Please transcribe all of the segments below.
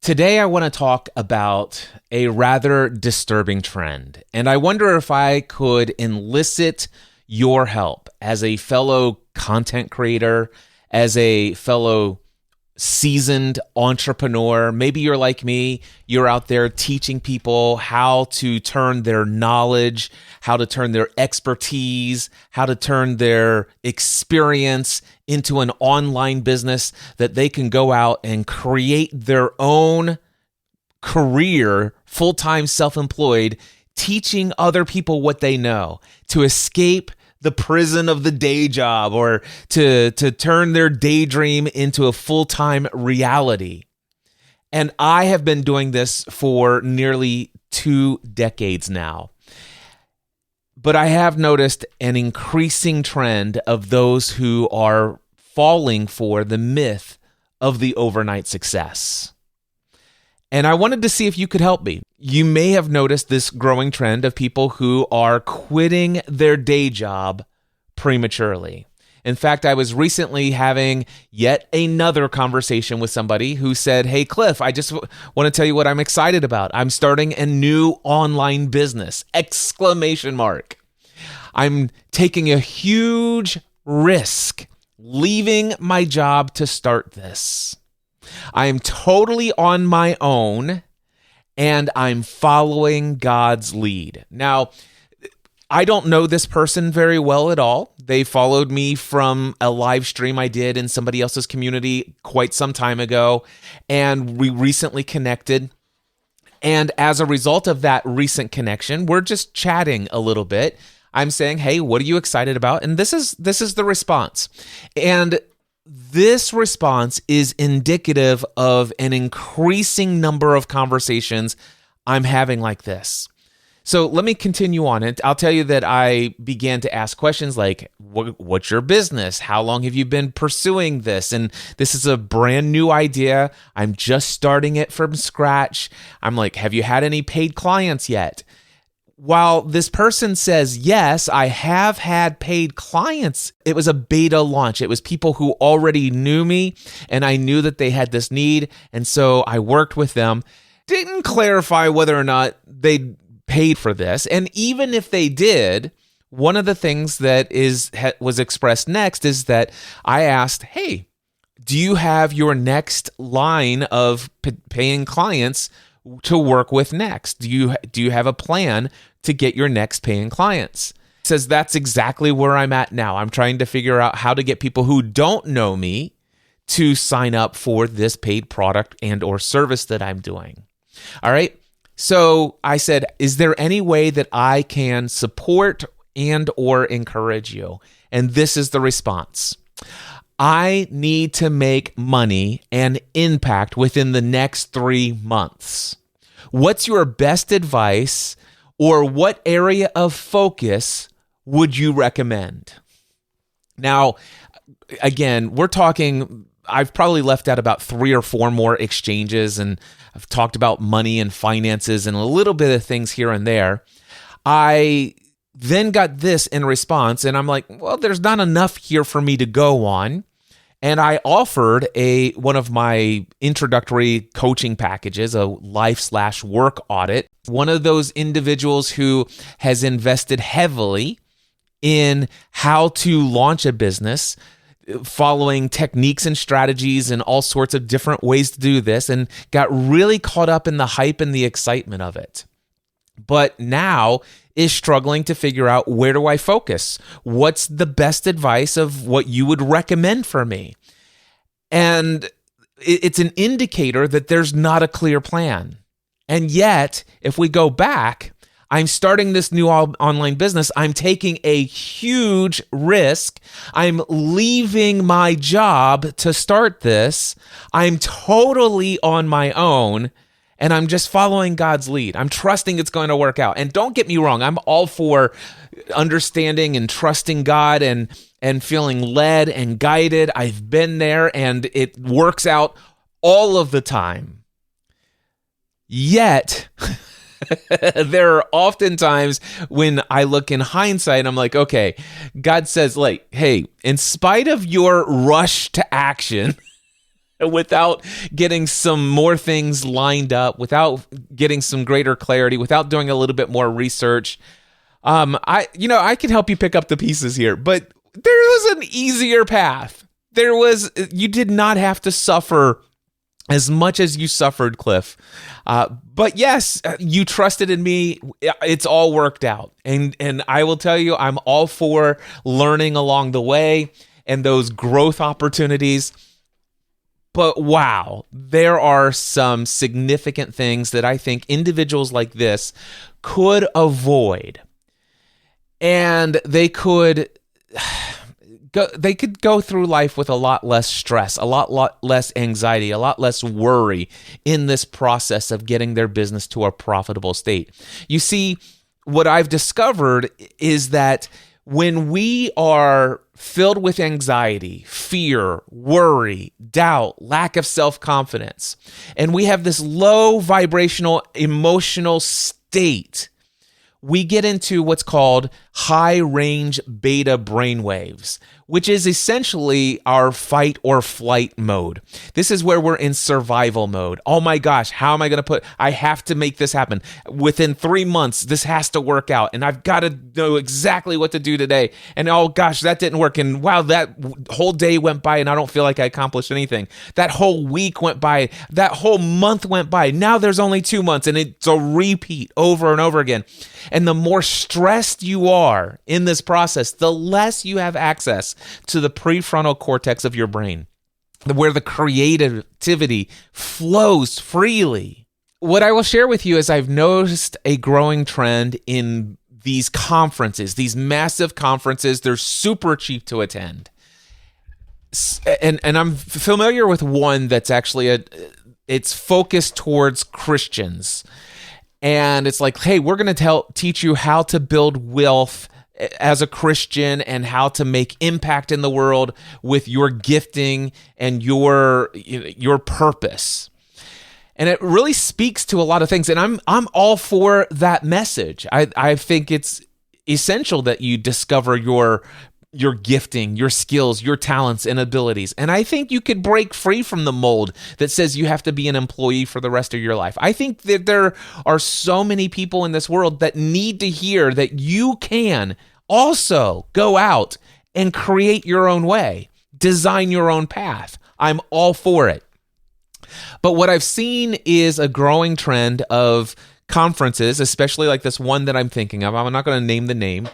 Today, I want to talk about a rather disturbing trend, and I wonder if I could elicit your help as a fellow content creator, as a fellow seasoned entrepreneur. Maybe you're like me, you're out there teaching people how to turn their knowledge, how to turn their expertise, how to turn their experience into an online business that they can go out and create their own career, full-time self-employed, teaching other people what they know to escape the prison of the day job or to turn their daydream into a full-time reality. And I have been doing this for nearly 2 decades now. But I have noticed an increasing trend of those who are falling for the myth of the overnight success. And I wanted to see if you could help me. You may have noticed this growing trend of people who are quitting their day job prematurely. In fact, I was recently having yet another conversation with somebody who said, "Hey, Cliff, I just want to tell you what I'm excited about. I'm starting a new online business!" Exclamation mark. I'm taking a huge risk leaving my job to start this. I am totally on my own, and I'm following God's lead. Now, I don't know this person very well at all. They followed me from a live stream I did in somebody else's community quite some time ago, and we recently connected. And as a result of that recent connection, we're just chatting a little bit. I'm saying, "Hey, what are you excited about?" And this is the response. And this response is indicative of an increasing number of conversations I'm having like this. So let me continue on it. I'll tell you that I began to ask questions like, what's your business? How long have you been pursuing this? And this is a brand new idea. I'm just starting it from scratch. I'm like, have you had any paid clients yet? While this person says, yes, I have had paid clients, it was a beta launch. It was people who already knew me, and I knew that they had this need, and so I worked with them. Didn't clarify whether or not they paid for this, and even if they did, one of the things that was expressed next is that I asked, "Hey, do you have your next line of paying clients to work with next? Do you have a plan to get your next paying clients?" It says, "That's exactly where I'm at now. I'm trying to figure out how to get people who don't know me to sign up for this paid product and or service that I'm doing." All right. So I said, "Is there any way that I can support and or encourage you?" And this is the response. "I need to make money and impact within the next 3 months. What's your best advice, or what area of focus would you recommend?" Now, again, we're talking, I've probably left out about 3 or 4 more exchanges, and I've talked about money and finances and a little bit of things here and there. I then got this in response, and I'm like, well, there's not enough here for me to go on. And I offered one of my introductory coaching packages, a life/work audit. One of those individuals who has invested heavily in how to launch a business, following techniques and strategies and all sorts of different ways to do this, and got really caught up in the hype and the excitement of it. But now is struggling to figure out, where do I focus? What's the best advice of what you would recommend for me? And it's an indicator that there's not a clear plan. And yet, if we go back, I'm starting this new online business. I'm taking a huge risk. I'm leaving my job to start this. I'm totally on my own, and I'm just following God's lead. I'm trusting it's going to work out. And don't get me wrong, I'm all for understanding and trusting God and feeling led and guided. I've been there, and it works out all of the time. Yet, there are often times when I look in hindsight and I'm like, okay, God says, like, hey, in spite of your rush to action, without getting some more things lined up, without getting some greater clarity, without doing a little bit more research. I can help you pick up the pieces here, but there was an easier path. You did not have to suffer as much as you suffered, Cliff. But yes, you trusted in me. It's all worked out. And I will tell you, I'm all for learning along the way and those growth opportunities. But wow, there are some significant things that I think individuals like this could avoid. And they could go through life with a lot less stress, a lot less anxiety, a lot less worry in this process of getting their business to a profitable state. You see, what I've discovered is that when we are filled with anxiety, fear, worry, doubt, lack of self-confidence, and we have this low vibrational emotional state, we get into what's called high-range beta brainwaves, which is essentially our fight or flight mode. This is where we're in survival mode. Oh my gosh, how am I have to make this happen. Within 3 months, this has to work out, and I've got to know exactly what to do today. And oh gosh, that didn't work, and wow, that whole day went by and I don't feel like I accomplished anything. That whole week went by, that whole month went by. Now there's only 2 months, and it's a repeat over and over again. And the more stressed you are in this process, the less you have access to the prefrontal cortex of your brain, where the creativity flows freely. What I will share with you is I've noticed a growing trend in these conferences, these massive conferences. They're super cheap to attend. And I'm familiar with one that's actually it's focused towards Christians. And it's like, hey, we're going to teach you how to build wealth as a Christian and how to make impact in the world with your gifting and your purpose. And it really speaks to a lot of things. And I'm all for that message. I think it's essential that you discover your gifting, your skills, your talents and abilities. And I think you could break free from the mold that says you have to be an employee for the rest of your life. I think that there are so many people in this world that need to hear that you can also go out and create your own way, design your own path. I'm all for it. But what I've seen is a growing trend of conferences, especially like this one that I'm thinking of. I'm not going to name the name.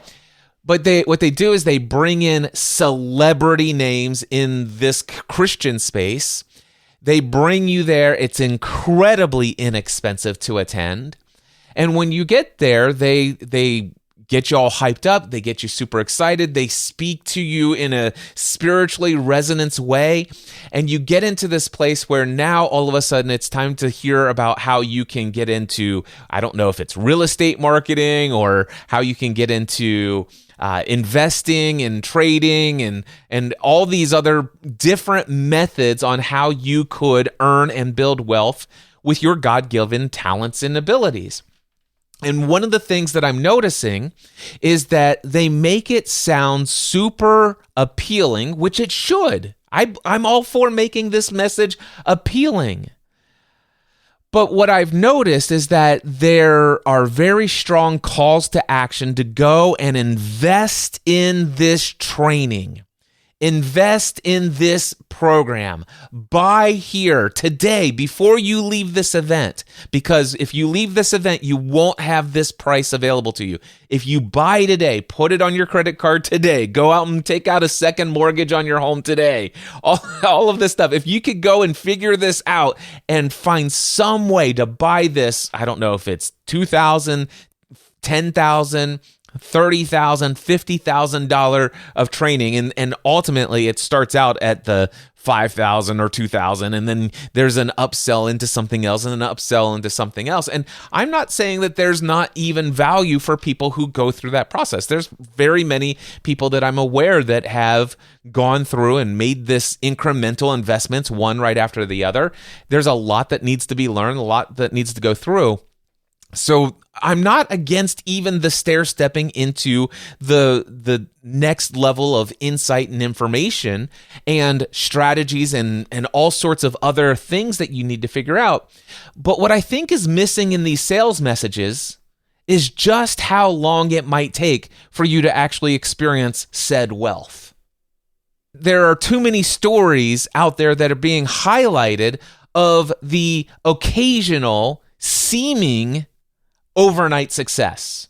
But what they do is they bring in celebrity names in this Christian space. They bring you there. It's incredibly inexpensive to attend. And when you get there, they get you all hyped up. They get you super excited. They speak to you in a spiritually resonance way. And you get into this place where now all of a sudden it's time to hear about how you can get into, I don't know if it's real estate marketing or how you can get into investing and trading and all these other different methods on how you could earn and build wealth with your God-given talents and abilities. And one of the things that I'm noticing is that they make it sound super appealing, which it should. I'm all for making this message appealing. But what I've noticed is that there are very strong calls to action to go and invest in this training. Invest in this program. Buy here today before you leave this event. Because if you leave this event, you won't have this price available to you. If you buy today, put it on your credit card today. Go out and take out a second mortgage on your home today. All of this stuff. If you could go and figure this out and find some way to buy this, I don't know if it's $2,000, $10,000, $30,000, $50,000 of training, and ultimately it starts out at the $5,000 or $2,000, and then there's an upsell into something else and an upsell into something else. And I'm not saying that there's not even value for people who go through that process. There's very many people that I'm aware that have gone through and made this incremental investments, one right after the other. There's a lot that needs to be learned, a lot that needs to go through. So I'm not against even the stair stepping into the next level of insight and information and strategies and all sorts of other things that you need to figure out. But what I think is missing in these sales messages is just how long it might take for you to actually experience said wealth. There are too many stories out there that are being highlighted of the occasional seeming overnight success.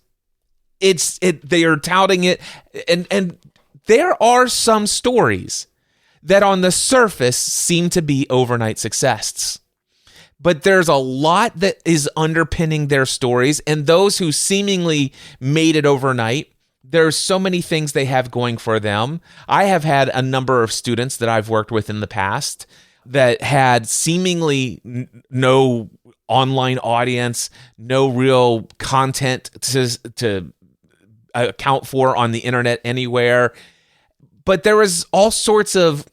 They are touting it, and there are some stories that on the surface seem to be overnight success. But there's a lot that is underpinning their stories, and those who seemingly made it overnight, there's so many things they have going for them. I have had a number of students that I've worked with in the past that had seemingly no online audience, no real content to account for on the internet anywhere. But there was all sorts of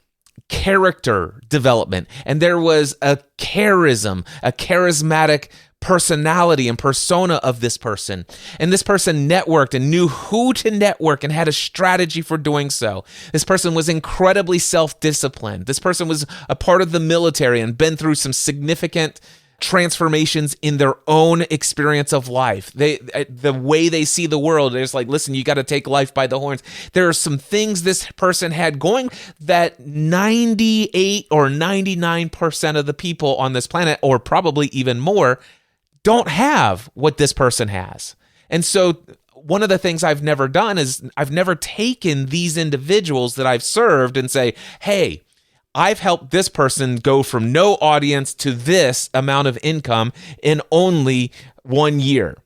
character development, and there was a charismatic personality and persona of this person. And this person networked and knew who to network and had a strategy for doing so. This person was incredibly self-disciplined. This person was a part of the military and been through some significant transformations in their own experience of life. The way they see the world, it's like, listen, you got to take life by the horns. There are some things this person had going that 98 or 99% of the people on this planet, or probably even more, don't have what this person has. And so one of the things I've never done is I've never taken these individuals that I've served and say, hey, I've helped this person go from no audience to this amount of income in only 1 year.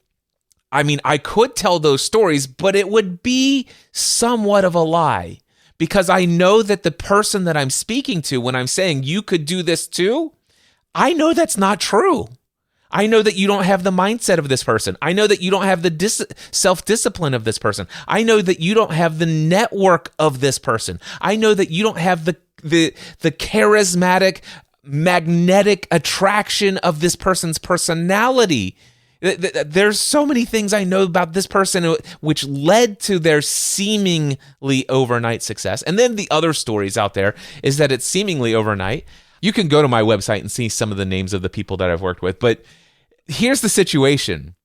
I mean, I could tell those stories, but it would be somewhat of a lie, because I know that the person that I'm speaking to when I'm saying you could do this too, I know that's not true. I know that you don't have the mindset of this person. I know that you don't have the self-discipline of this person. I know that you don't have the network of this person. I know that you don't have the charismatic, magnetic attraction of this person's personality. There's so many things I know about this person which led to their seemingly overnight success. And then the other stories out there is that it's seemingly overnight. You can go to my website and see some of the names of the people that I've worked with. But here's the situation.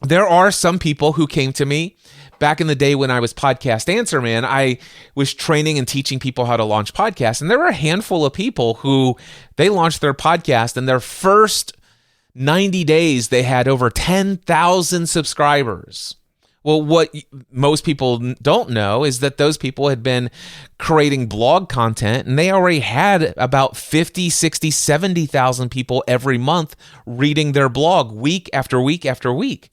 There are some people who came to me back in the day when I was Podcast Answer Man. I was training and teaching people how to launch podcasts. And there were a handful of people who they launched their podcast, and their first 90 days, they had over 10,000 subscribers. Well, what most people don't know is that those people had been creating blog content, and they already had about 50, 60, 70,000 people every month reading their blog week after week after week.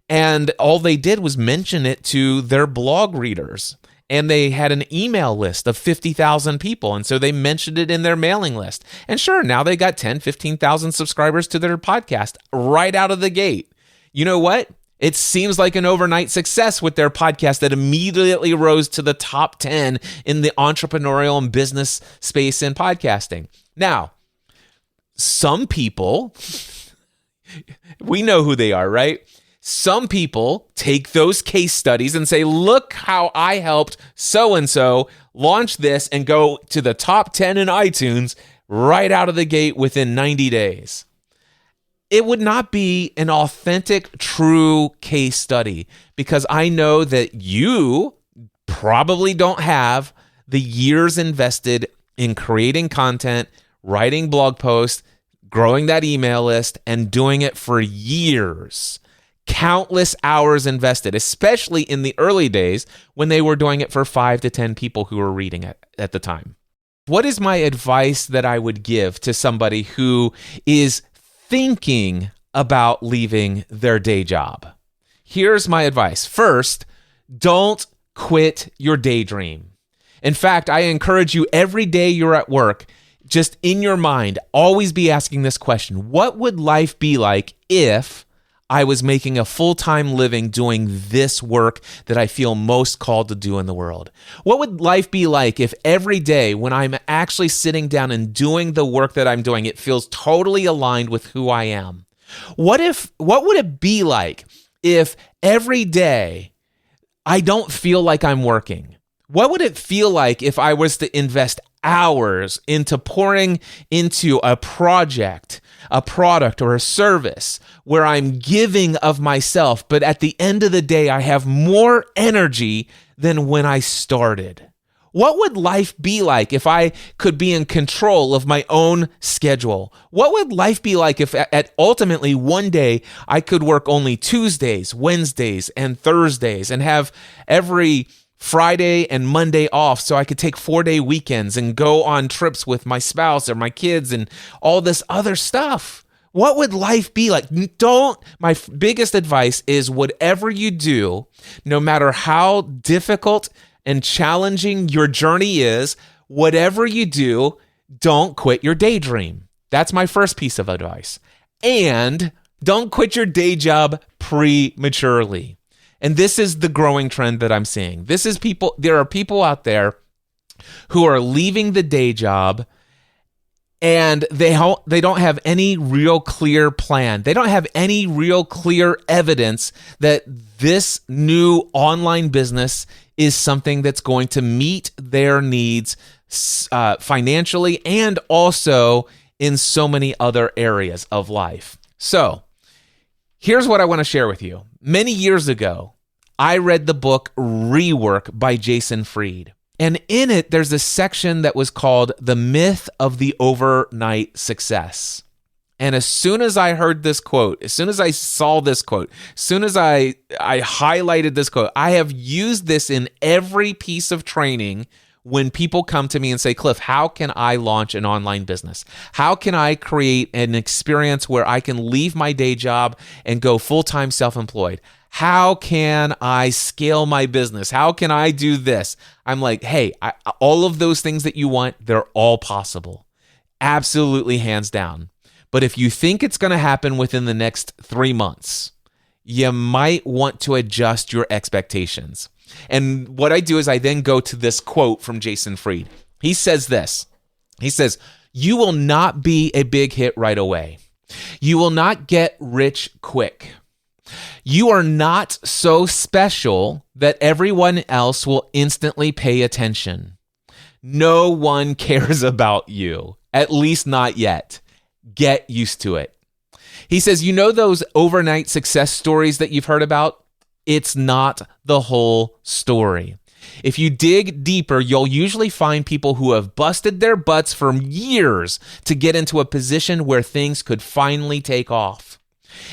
And all they did was mention it to their blog readers. And they had an email list of 50,000 people. And so they mentioned it in their mailing list. And sure, now they got 10, 15,000 subscribers to their podcast right out of the gate. You know what? It seems like an overnight success with their podcast that immediately rose to the top 10 in the entrepreneurial and business space in podcasting. Now, some people, we know who they are, right? Some people take those case studies and say, look how I helped so-and-so launch this and go to the top 10 in iTunes right out of the gate within 90 days. It would not be an authentic, true case study, because I know that you probably don't have the years invested in creating content, writing blog posts, growing that email list, and doing it for years. Countless hours invested, especially in the early days when they were doing it for 5 to 10 people who were reading it at the time. What is my advice that I would give to somebody who is thinking about leaving their day job? Here's my advice. First, don't quit your daydream. In fact, I encourage you every day you're at work, just in your mind, always be asking this question: what would life be like if I was making a full-time living doing this work that I feel most called to do in the world? What would life be like if every day when I'm actually sitting down and doing the work that I'm doing, it feels totally aligned with who I am? What would it be like if every day I don't feel like I'm working? What would it feel like if I was to invest hours into pouring into a project, a product, or a service where I'm giving of myself, but at the end of the day, I have more energy than when I started? What would life be like if I could be in control of my own schedule? What would life be like if at ultimately one day I could work only Tuesdays, Wednesdays, and Thursdays and have every Friday and Monday off so I could take 4-day weekends and go on trips with my spouse or my kids and all this other stuff? What would life be like? My biggest advice is whatever you do, no matter how difficult and challenging your journey is, whatever you do, don't quit your daydream. That's my first piece of advice. And don't quit your day job prematurely. And this is the growing trend that I'm seeing. There are people out there who are leaving the day job and they don't have any real clear plan. They don't have any real clear evidence that this new online business is something that's going to meet their needs financially and also in so many other areas of life. So here's what I want to share with you. Many years ago, I read the book Rework by Jason Fried. And in it, there's a section that was called The Myth of the Overnight Success. And as soon as I heard this quote, as soon as I saw this quote, as soon as I highlighted this quote, I have used this in every piece of training when people come to me and say, Cliff, how can I launch an online business? How can I create an experience where I can leave my day job and go full-time self-employed? How can I scale my business? How can I do this? I'm like, hey, all of those things that you want, they're all possible. Absolutely, hands down. But if you think it's going to happen within the next 3 months, you might want to adjust your expectations. And what I do is I then go to this quote from Jason Fried. He says this. He says, you will not be a big hit right away. You will not get rich quick. You are not so special that everyone else will instantly pay attention. No one cares about you, at least not yet. Get used to it. He says, you know those overnight success stories that you've heard about? It's not the whole story. If you dig deeper, you'll usually find people who have busted their butts for years to get into a position where things could finally take off.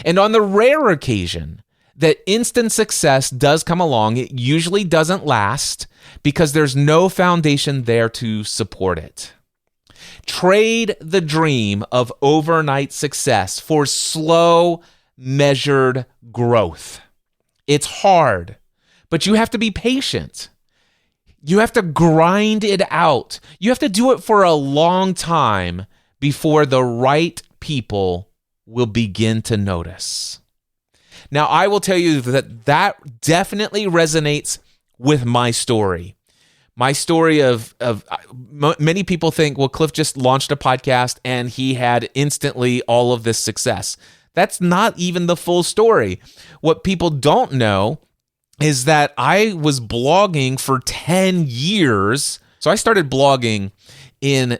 And on the rare occasion that instant success does come along, it usually doesn't last because there's no foundation there to support it. Trade the dream of overnight success for slow, measured growth. It's hard, but you have to be patient. You have to grind it out. You have to do it for a long time before the right people will begin to notice. Now, I will tell you that definitely resonates with my story. My story of many people think, well, Cliff just launched a podcast and he had instantly all of this success. That's not even the full story. What people don't know is that I was blogging for 10 years. So I started blogging in,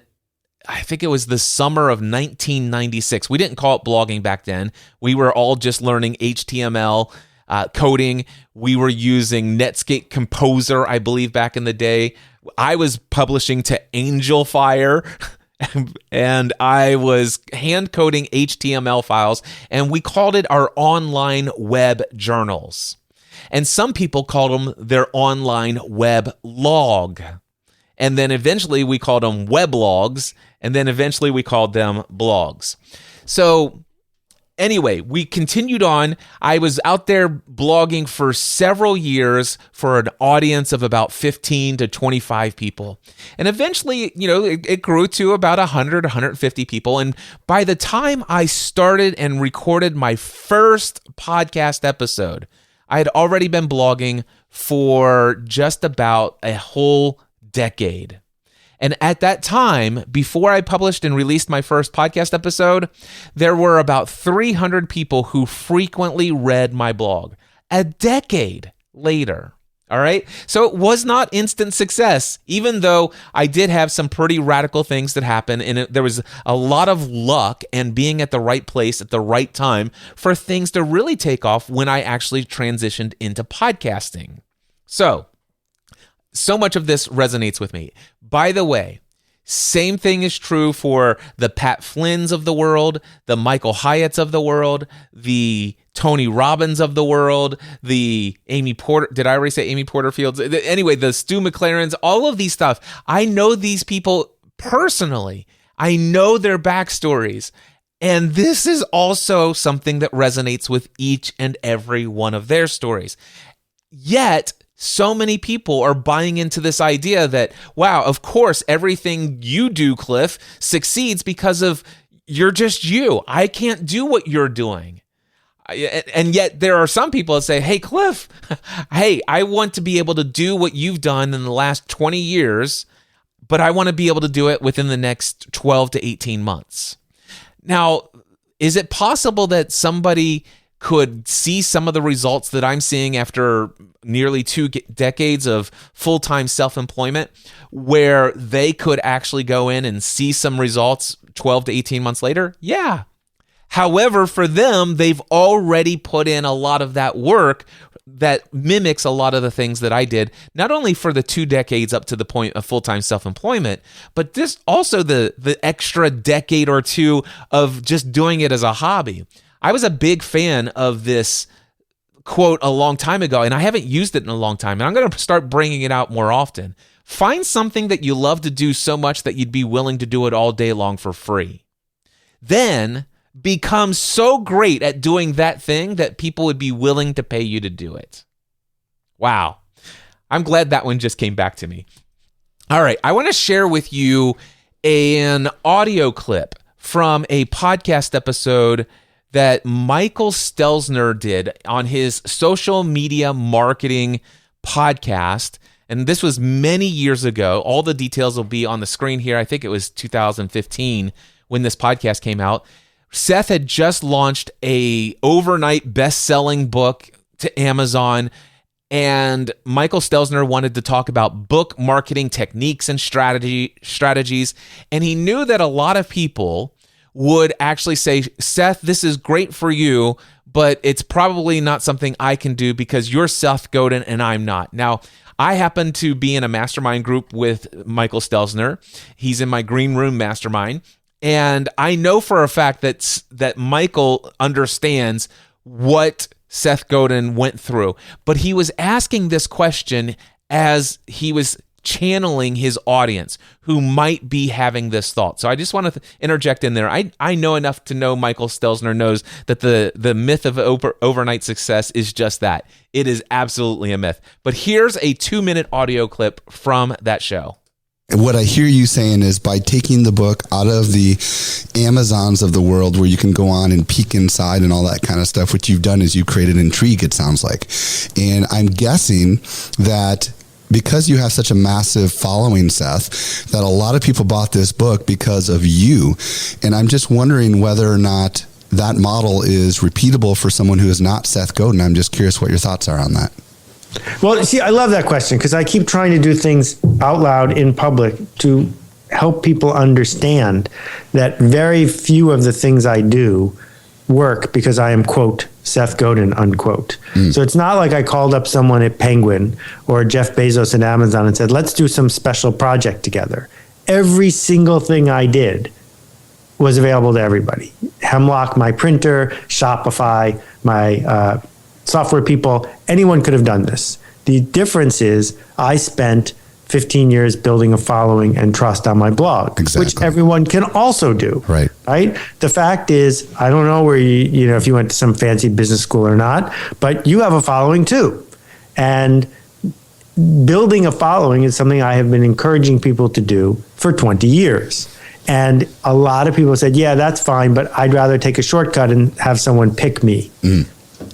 I think it was the summer of 1996. We didn't call it blogging back then. We were all just learning HTML coding. We were using Netscape Composer, I believe, back in the day. I was publishing to Angel Fire, and I was hand coding HTML files, and we called it our online web journals. And some people called them their online web log. And then eventually we called them weblogs, and then eventually we called them blogs. So anyway, we continued on. I was out there blogging for several years for an audience of about 15 to 25 people. And eventually, it grew to about 100, 150 people. And by the time I started and recorded my first podcast episode, I had already been blogging for just about a whole decade. And at that time, before I published and released my first podcast episode, there were about 300 people who frequently read my blog. A decade later. All right. So it was not instant success, even though I did have some pretty radical things that happened. And there was a lot of luck and being at the right place at the right time for things to really take off when I actually transitioned into podcasting. So much of this resonates with me. By the way, same thing is true for the Pat Flynn's of the world, the Michael Hyatts of the world, the Tony Robbins of the world, the Amy Porter, did I already say Amy Porterfields? Anyway, the Stu McLarens, all of these stuff. I know these people personally. I know their backstories. And this is also something that resonates with each and every one of their stories. Yet, so many people are buying into this idea that, wow, of course, everything you do, Cliff, succeeds because of you're just you. I can't do what you're doing. And yet there are some people that say, hey, Cliff, hey, I want to be able to do what you've done in the last 20 years, but I want to be able to do it within the next 12 to 18 months. Now, is it possible that somebody could see some of the results that I'm seeing after nearly 2 decades of full-time self-employment, where they could actually go in and see some results 12 to 18 months later? Yeah. However, for them, they've already put in a lot of that work that mimics a lot of the things that I did, not only for the 2 decades up to the point of full-time self-employment, but this also the extra decade or 2 of just doing it as a hobby. I was a big fan of this quote a long time ago, and I haven't used it in a long time, and I'm going to start bringing it out more often. Find something that you love to do so much that you'd be willing to do it all day long for free. Then become so great at doing that thing that people would be willing to pay you to do it. Wow. I'm glad that one just came back to me. All right. I want to share with you an audio clip from a podcast episode that Michael Stelzner did on his social media marketing podcast. And this was many years ago. All the details will be on the screen here. I think it was 2015 when this podcast came out. Seth had just launched a overnight best-selling book to Amazon, and Michael Stelzner wanted to talk about book marketing techniques and strategies. And he knew that a lot of people would actually say, Seth, this is great for you, but it's probably not something I can do because you're Seth Godin and I'm not. Now, I happen to be in a mastermind group with Michael Stelzner. He's in my Green Room Mastermind. And I know for a fact that Michael understands what Seth Godin went through. But he was asking this question as he was channeling his audience who might be having this thought. So I just want to interject in there. I know enough to know Michael Stelzner knows that the myth of overnight success is just that. It is absolutely a myth. But here's a 2-minute audio clip from that show. What I hear you saying is by taking the book out of the Amazons of the world where you can go on and peek inside and all that kind of stuff, what you've done is you created intrigue, it sounds like. And I'm guessing that because you have such a massive following, Seth, that a lot of people bought this book because of you. And I'm just wondering whether or not that model is repeatable for someone who is not Seth Godin. I'm just curious what your thoughts are on that. Well, see, I love that question because I keep trying to do things out loud in public to help people understand that very few of the things I do work because I am, quote, Seth Godin, unquote. So it's not like I called up someone at Penguin or Jeff Bezos at Amazon and said, let's do some special project together. Every single thing I did was available to everybody. Hemlock, my printer, Shopify, my software people, anyone could have done this. The difference is I spent 15 years building a following and trust on my blog, which everyone can also do. Right. The fact is, I don't know where if you went to some fancy business school or not, but you have a following too. And building a following is something I have been encouraging people to do for 20 years. And a lot of people said, yeah, that's fine, but I'd rather take a shortcut and have someone pick me.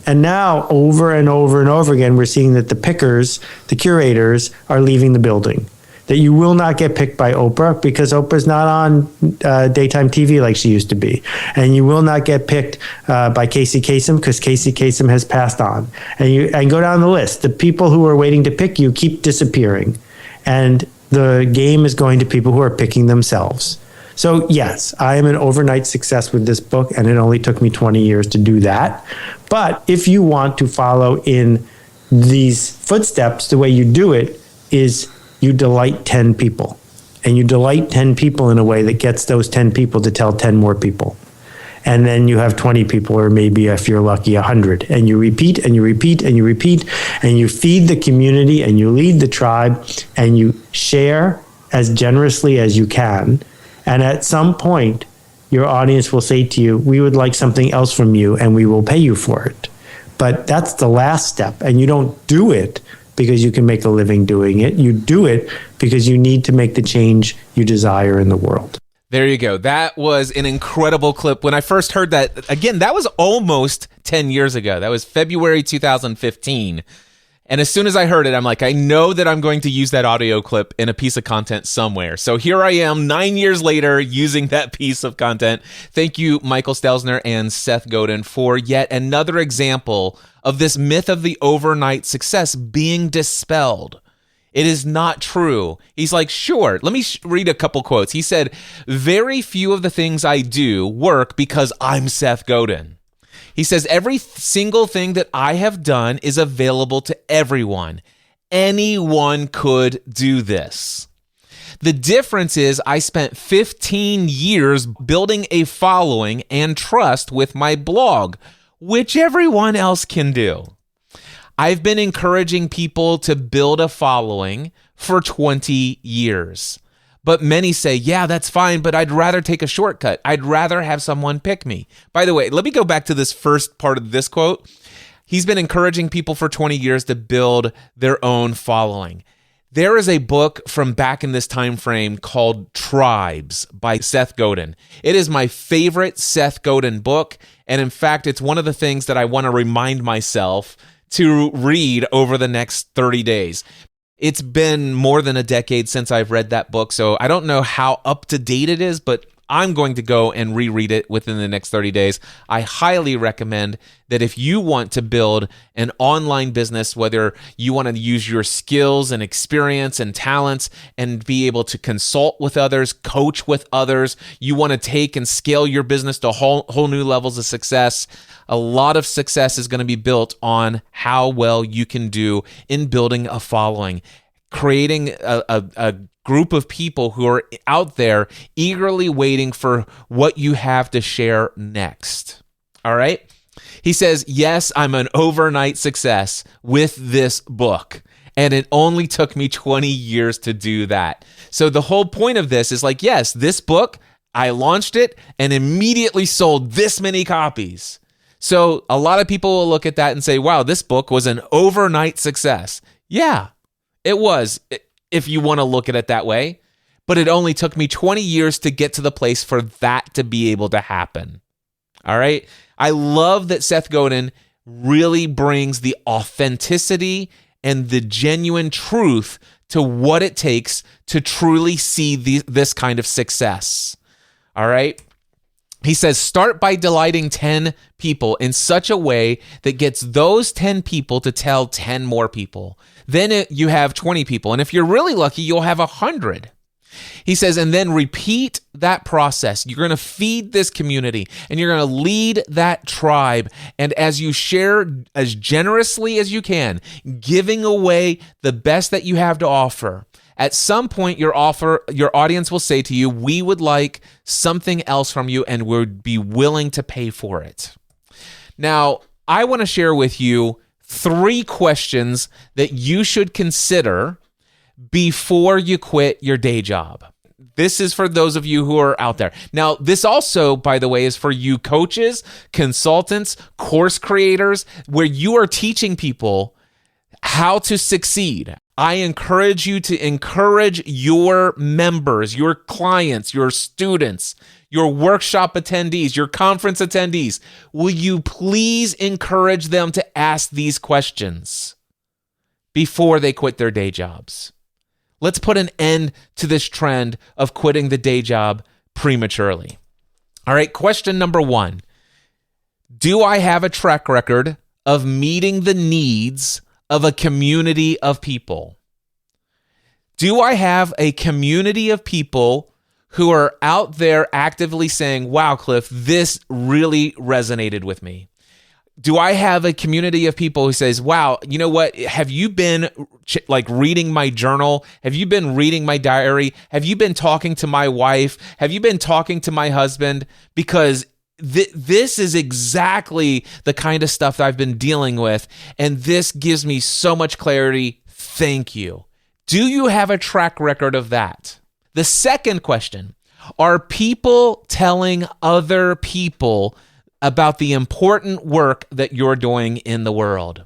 And now, over and over and over again, we're seeing that the pickers, the curators, are leaving the building. that you will not get picked by Oprah because Oprah's not on daytime TV like she used to be. And you will not get picked by Casey Kasem because Casey Kasem has passed on. And go down the list. The people who are waiting to pick you keep disappearing. And the game is going to people who are picking themselves. So yes, I am an overnight success with this book, and it only took me 20 years to do that. But if you want to follow in these footsteps, the way you do it is you delight 10 people. And you delight 10 people in a way that gets those 10 people to tell 10 more people. And then you have 20 people, or maybe if you're lucky, 100. And you repeat and you repeat and you repeat, and you feed the community and you lead the tribe and you share as generously as you can. And at some point, your audience will say to you, we would like something else from you and we will pay you for it. But that's the last step. And you don't do it because you can make a living doing it. You do it because you need to make the change you desire in the world. There you go. That was an incredible clip. When I first heard that, again, that was almost 10 years ago. That was February 2015. And as soon as I heard it, I'm like, I know that I'm going to use that audio clip in a piece of content somewhere. So here I am 9 years later using that piece of content. Thank you, Michael Stelzner and Seth Godin, for yet another example of this myth of the overnight success being dispelled. It is not true. He's like, sure, let me read a couple quotes. He said, very few of the things I do work because I'm Seth Godin. He says, every single thing that I have done is available to everyone. Anyone could do this. The difference is I spent 15 years building a following and trust with my blog, which everyone else can do. I've been encouraging people to build a following for 20 years. But many say, yeah, that's fine, but I'd rather take a shortcut. I'd rather have someone pick me. By the way, let me go back to this first part of this quote. He's been encouraging people for 20 years to build their own following. There is a book from back in this time frame called Tribes by Seth Godin. It is my favorite Seth Godin book, and in fact, it's one of the things that I want to remind myself to read over the next 30 days. It's been more than a decade since I've read that book, so I don't know how up to date it is, but I'm going to go and reread it within the next 30 days. I highly recommend that if you want to build an online business, whether you want to use your skills and experience and talents and be able to consult with others, coach with others, you want to take and scale your business to whole new levels of success, a lot of success is going to be built on how well you can do in building a following, creating a group of people who are out there eagerly waiting for what you have to share next. All right? He says, yes, I'm an overnight success with this book. And it only took me 20 years to do that. So the whole point of this is like, yes, this book, I launched it and immediately sold this many copies. So a lot of people will look at that and say, wow, this book was an overnight success. Yeah, it was, if you want to look at it that way. But it only took me 20 years to get to the place for that to be able to happen. All right? I love that Seth Godin really brings the authenticity and the genuine truth to what it takes to truly see this kind of success. All right? He says, start by delighting 10 people in such a way that gets those 10 people to tell 10 more people. Then you have 20 people. And if you're really lucky, you'll have 100. He says, and then repeat that process. You're going to feed this community and you're going to lead that tribe. And as you share as generously as you can, giving away the best that you have to offer, at some point, your audience will say to you, we would like something else from you and would be willing to pay for it. Now, I want to share with you 3 questions that you should consider before you quit your day job. This is for those of you who are out there. Now, this also, by the way, is for you coaches, consultants, course creators, where you are teaching people how to succeed. I encourage you to encourage your members, your clients, your students, your workshop attendees, your conference attendees. Will you please encourage them to ask these questions before they quit their day jobs? Let's put an end to this trend of quitting the day job prematurely. All right, question number 1. Do I have a track record of meeting the needs of a community of people? Do I have a community of people who are out there actively saying, wow, Cliff, this really resonated with me? Do I have a community of people who says, wow, you know what? Have you been reading my journal? Have you been reading my diary? Have you been talking to my wife? Have you been talking to my husband? Because this is exactly the kind of stuff that I've been dealing with. And this gives me so much clarity. Thank you. Do you have a track record of that? The second question, are people telling other people about the important work that you're doing in the world?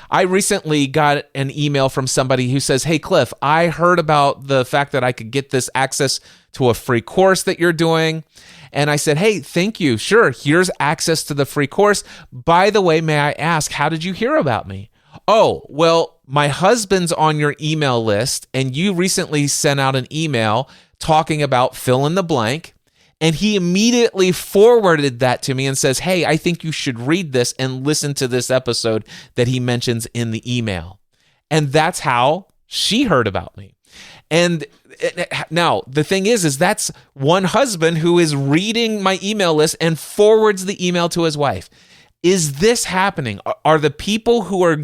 I recently got an email from somebody who says, hey, Cliff, I heard about the fact that I could get this access to a free course that you're doing. And I said, hey, thank you. Sure, here's access to the free course. By the way, may I ask, how did you hear about me? Oh, well, my husband's on your email list, and you recently sent out an email talking about fill in the blank. And he immediately forwarded that to me and says, hey, I think you should read this and listen to this episode that he mentions in the email. And that's how she heard about me. And now the thing is that's one husband who is reading my email list and forwards the email to his wife. Is this happening? Are the people who are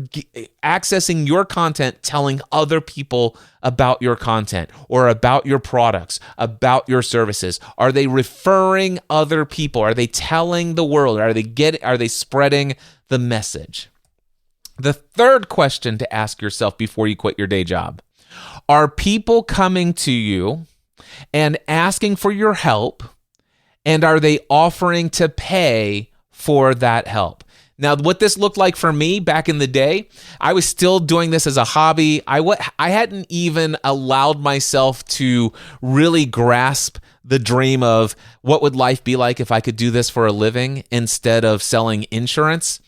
accessing your content telling other people about your content or about your products, about your services? Are they referring other people? Are they telling the world? Are they spreading the message? The third question to ask yourself before you quit your day job: are people coming to you and asking for your help, and are they offering to pay for that help? Now, what this looked like for me back in the day, I was still doing this as a hobby. I hadn't even allowed myself to really grasp the dream of what would life be like if I could do this for a living instead of selling insurance.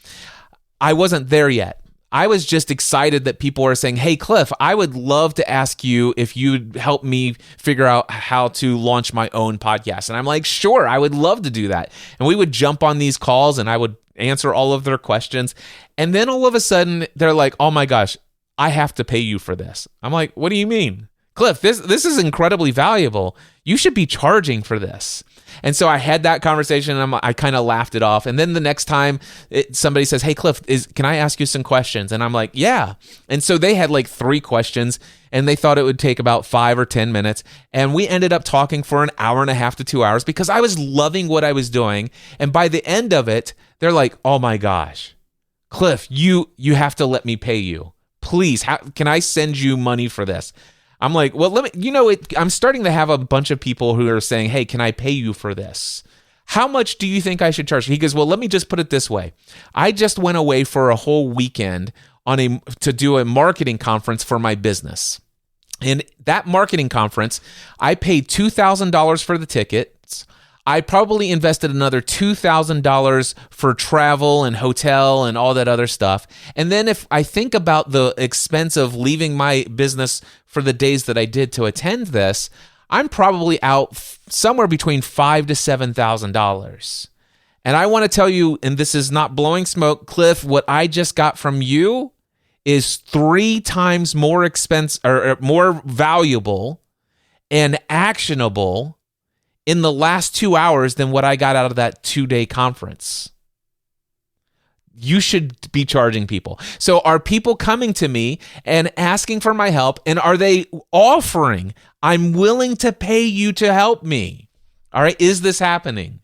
I wasn't there yet. I was just excited that people were saying, hey, Cliff, I would love to ask you if you'd help me figure out how to launch my own podcast. And I'm like, sure, I would love to do that. And we would jump on these calls and I would answer all of their questions. And then all of a sudden they're like, oh my gosh, I have to pay you for this. I'm like, what do you mean? Cliff, this is incredibly valuable. You should be charging for this. And so I had that conversation and I kind of laughed it off. And then the next time somebody says, hey, Cliff, can I ask you some questions? And I'm like, yeah. And so they had like 3 questions and they thought it would take about 5 or 10 minutes. And we ended up talking for an hour and a half to 2 hours because I was loving what I was doing. And by the end of it, they're like, oh my gosh, Cliff, you have to let me pay you. Please, can I send you money for this? I'm like, well, I'm starting to have a bunch of people who are saying, hey, can I pay you for this? How much do you think I should charge? He goes, well, let me just put it this way. I just went away for a whole weekend to do a marketing conference for my business. And that marketing conference, I paid $2,000 for the tickets. I probably invested another $2,000 for travel and hotel and all that other stuff. And then if I think about the expense of leaving my business for the days that I did to attend this, I'm probably out somewhere between $5,000 to $7,000. And I want to tell you, and this is not blowing smoke, Cliff, what I just got from you is 3 times more or more valuable and actionable in the last 2 hours than what I got out of that 2-day conference. You should be charging people. So are people coming to me and asking for my help? And are they offering, I'm willing to pay you to help me? All right. Is this happening?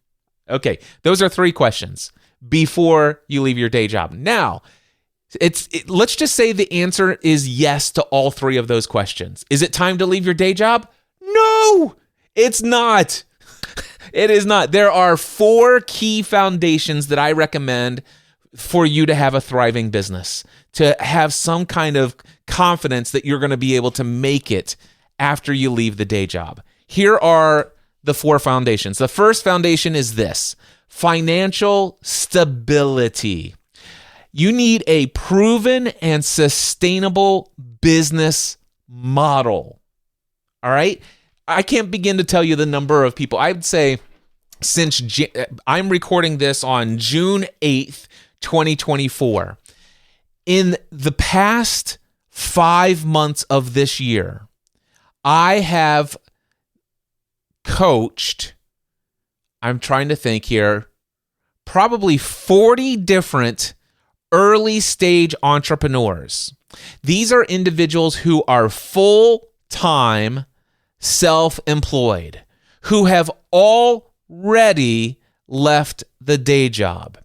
Okay. Those are 3 questions before you leave your day job. Now, let's just say the answer is yes to all 3 of those questions. Is it time to leave your day job? No, it's not. It is not. There are 4 key foundations that I recommend for you to have a thriving business, to have some kind of confidence that you're going to be able to make it after you leave the day job. Here are the 4 foundations. The first foundation is this: financial stability. You need a proven and sustainable business model. All right. I can't begin to tell you the number of people. I would say since I'm recording this on June 8th, 2024, in the past 5 months of this year, I have coached, I'm trying to think here, probably 40 different early stage entrepreneurs. These are individuals who are full-time self-employed, who have already left the day job.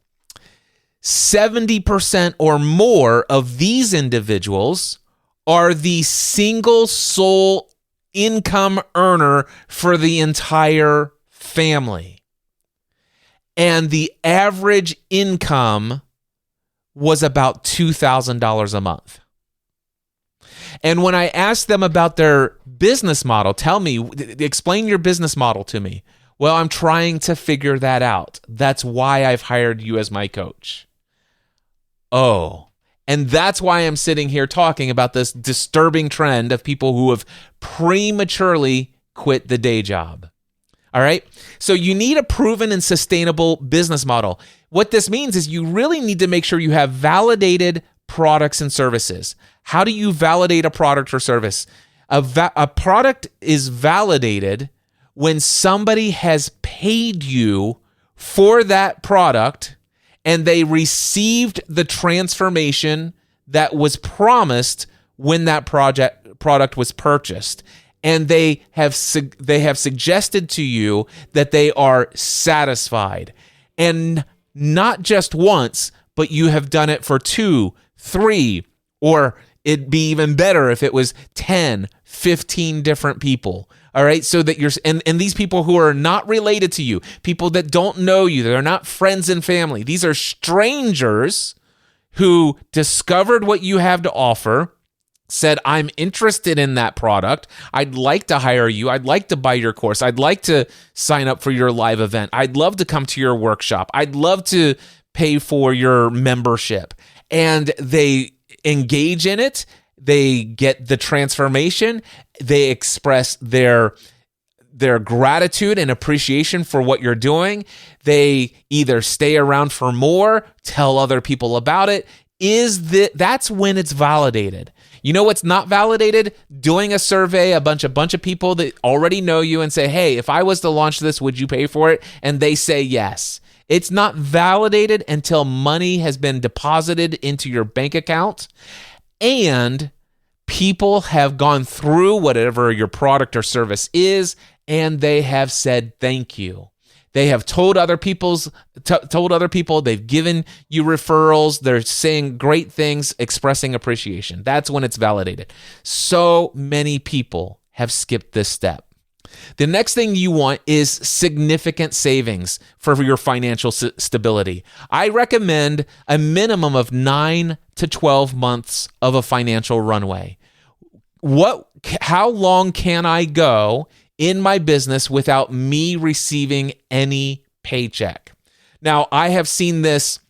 70% or more of these individuals are the single sole income earner for the entire family. And the average income was about $2,000 a month. And when I asked them about their business model, explain your business model to me. Well, I'm trying to figure that out. That's why I've hired you as my coach. Oh, and that's why I'm sitting here talking about this disturbing trend of people who have prematurely quit the day job. All right. So you need a proven and sustainable business model. What this means is you really need to make sure you have validated products and services. How do you validate a product or service? A product is validated when somebody has paid you for that product and they received the transformation that was promised when that product was purchased. And they have suggested to you that they are satisfied. And not just once, but you have done it for 2, 3, or it'd be even better if it was 10, 15 different people. All right. So that and these people who are not related to you, people that don't know you, they're not friends and family. These are strangers who discovered what you have to offer, said, I'm interested in that product. I'd like to hire you. I'd like to buy your course. I'd like to sign up for your live event. I'd love to come to your workshop. I'd love to pay for your membership. And they engage in it. They get the transformation. They express their gratitude and appreciation for what you're doing. They either stay around for more, tell other people about it. That's when it's validated. You know what's not validated? Doing a survey, a bunch of people that already know you and say, hey, if I was to launch this, would you pay for it? And they say yes. It's not validated until money has been deposited into your bank account and people have gone through whatever your product or service is and they have said thank you. They have told other people, they've given you referrals, they're saying great things, expressing appreciation. That's when it's validated. So many people have skipped this step. The next thing you want is significant savings for your financial stability. I recommend a minimum of 9 to 12 months of a financial runway. How long can I go in my business without me receiving any paycheck? Now, I have seen this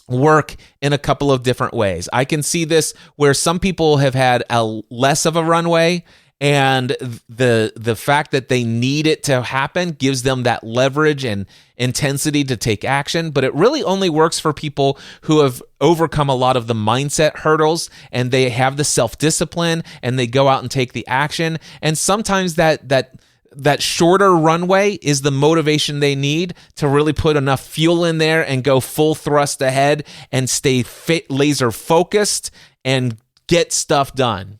work in a couple of different ways. I can see this where some people have had less of a runway, and the fact that they need it to happen gives them that leverage and intensity to take action. But it really only works for people who have overcome a lot of the mindset hurdles and they have the self-discipline and they go out and take the action. And sometimes that shorter runway is the motivation they need to really put enough fuel in there and go full thrust ahead and stay laser focused and get stuff done.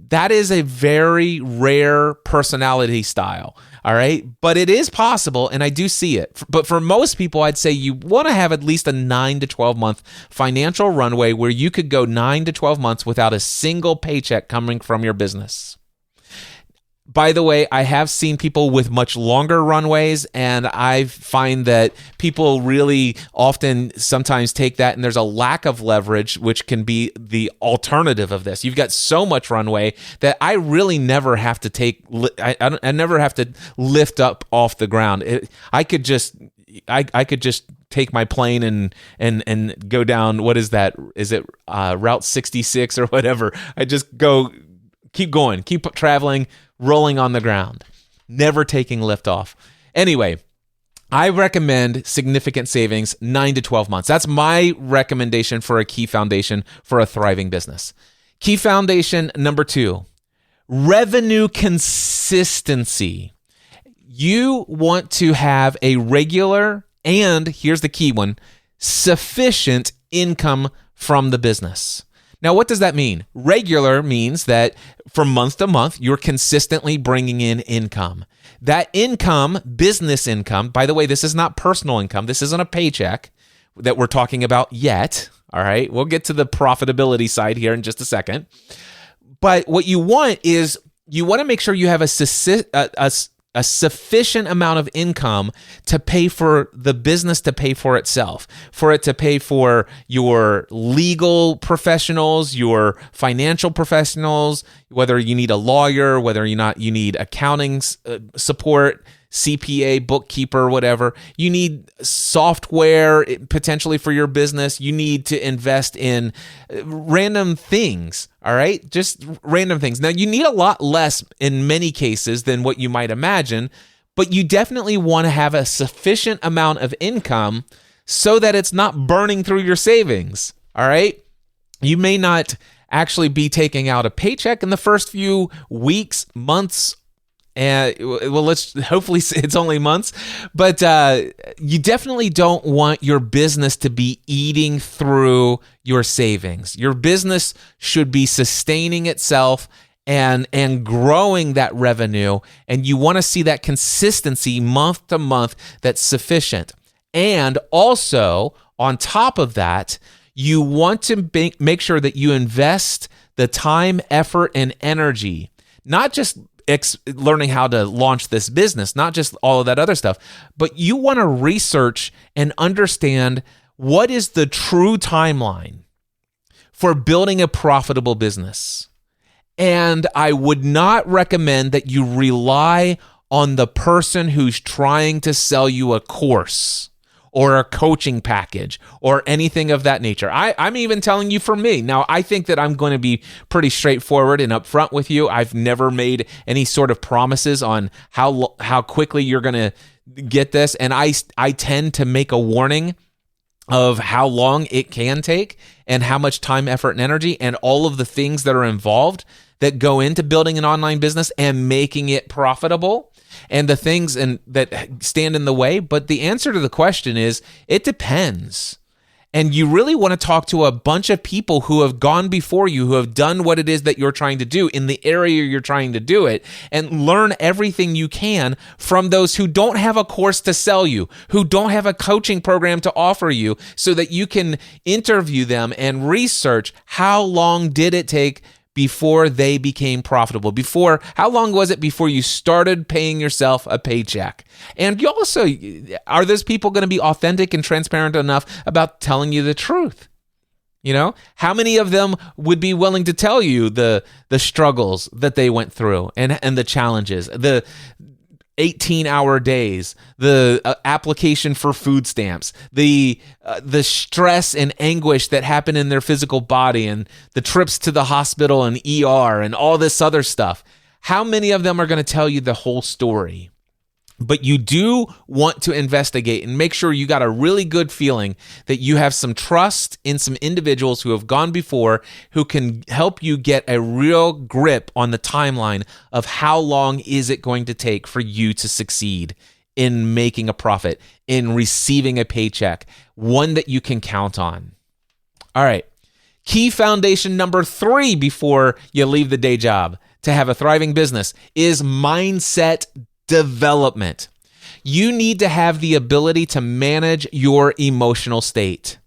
That is a very rare personality style, all right? But it is possible, and I do see it. But for most people, I'd say you want to have at least a 9 to 12 month financial runway where you could go 9 to 12 months without a single paycheck coming from your business. By the way, I have seen people with much longer runways, and I find that people really often sometimes take that, and there's a lack of leverage, which can be the alternative of this. You've got so much runway that I really never have to I never have to lift up off the ground. I could just take my plane and go down. What is that? Is it Route 66 or whatever? I just go keep going, keep traveling, rolling on the ground, never taking lift off. Anyway, I recommend significant savings, 9 to 12 months. That's my recommendation for a key foundation for a thriving business. Key foundation number 2, revenue consistency. You want to have a regular, and here's the key one, sufficient income from the business. Now, what does that mean? Regular means that from month to month, you're consistently bringing in income. That income, business income, by the way, this is not personal income. This isn't a paycheck that we're talking about yet. All right. We'll get to the profitability side here in just a second. But what you want is you want to make sure you have a sufficient amount of income to pay for the business to pay for itself, for it to pay for your legal professionals, your financial professionals, whether you need a lawyer, whether or not you need accounting support, CPA, bookkeeper, whatever. You need software potentially for your business. You need to invest in random things, all right? Just random things. Now, you need a lot less in many cases than what you might imagine, but you definitely want to have a sufficient amount of income so that it's not burning through your savings, all right? You may not actually be taking out a paycheck in the first few weeks, months, and well, let's hopefully it's only months, but you definitely don't want your business to be eating through your savings. Your business should be sustaining itself and growing that revenue, and you want to see that consistency month to month that's sufficient. And also, on top of that, you want to make sure that you invest the time, effort, and energy, not just learning how to launch this business, not just all of that other stuff, but you want to research and understand what is the true timeline for building a profitable business. And I would not recommend that you rely on the person who's trying to sell you a course or a coaching package or anything of that nature. I'm even telling you for me. Now, I think that I'm going to be pretty straightforward and upfront with you. I've never made any sort of promises on how quickly you're going to get this. And I tend to make a warning of how long it can take and how much time, effort, and energy and all of the things that are involved that go into building an online business and making it profitable, and the things that stand in the way. But the answer to the question is, it depends. And you really want to talk to a bunch of people who have gone before you, who have done what it is that you're trying to do in the area you're trying to do it, and learn everything you can from those who don't have a course to sell you, who don't have a coaching program to offer you, so that you can interview them and research how long did it take before they became profitable? How long was it before you started paying yourself a paycheck? And you also, are those people going to be authentic and transparent enough about telling you the truth? You know, how many of them would be willing to tell you the struggles that they went through and the challenges, the 18-hour days, the application for food stamps, the stress and anguish that happen in their physical body, and the trips to the hospital and ER and all this other stuff? How many of them are going to tell you the whole story? But you do want to investigate and make sure you got a really good feeling that you have some trust in some individuals who have gone before, who can help you get a real grip on the timeline of how long is it going to take for you to succeed in making a profit, in receiving a paycheck, one that you can count on. All right. Key foundation number 3 before you leave the day job to have a thriving business is mindset development. You need to have the ability to manage your emotional state.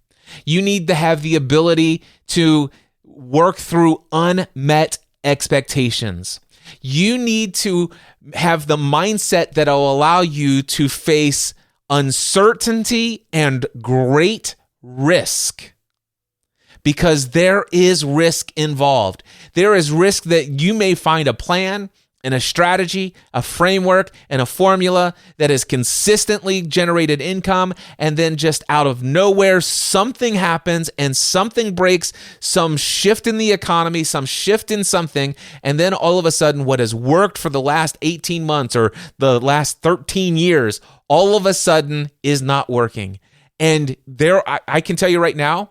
You need to have the ability to work through unmet expectations. You need to have the mindset that will allow you to face uncertainty and great risk, because there is risk involved. There is risk that you may find a plan and a strategy, a framework, and a formula that has consistently generated income, and then just out of nowhere, something happens and something breaks, some shift in the economy, some shift in something, and then all of a sudden what has worked for the last 18 months or the last 13 years, all of a sudden is not working. And I can tell you right now,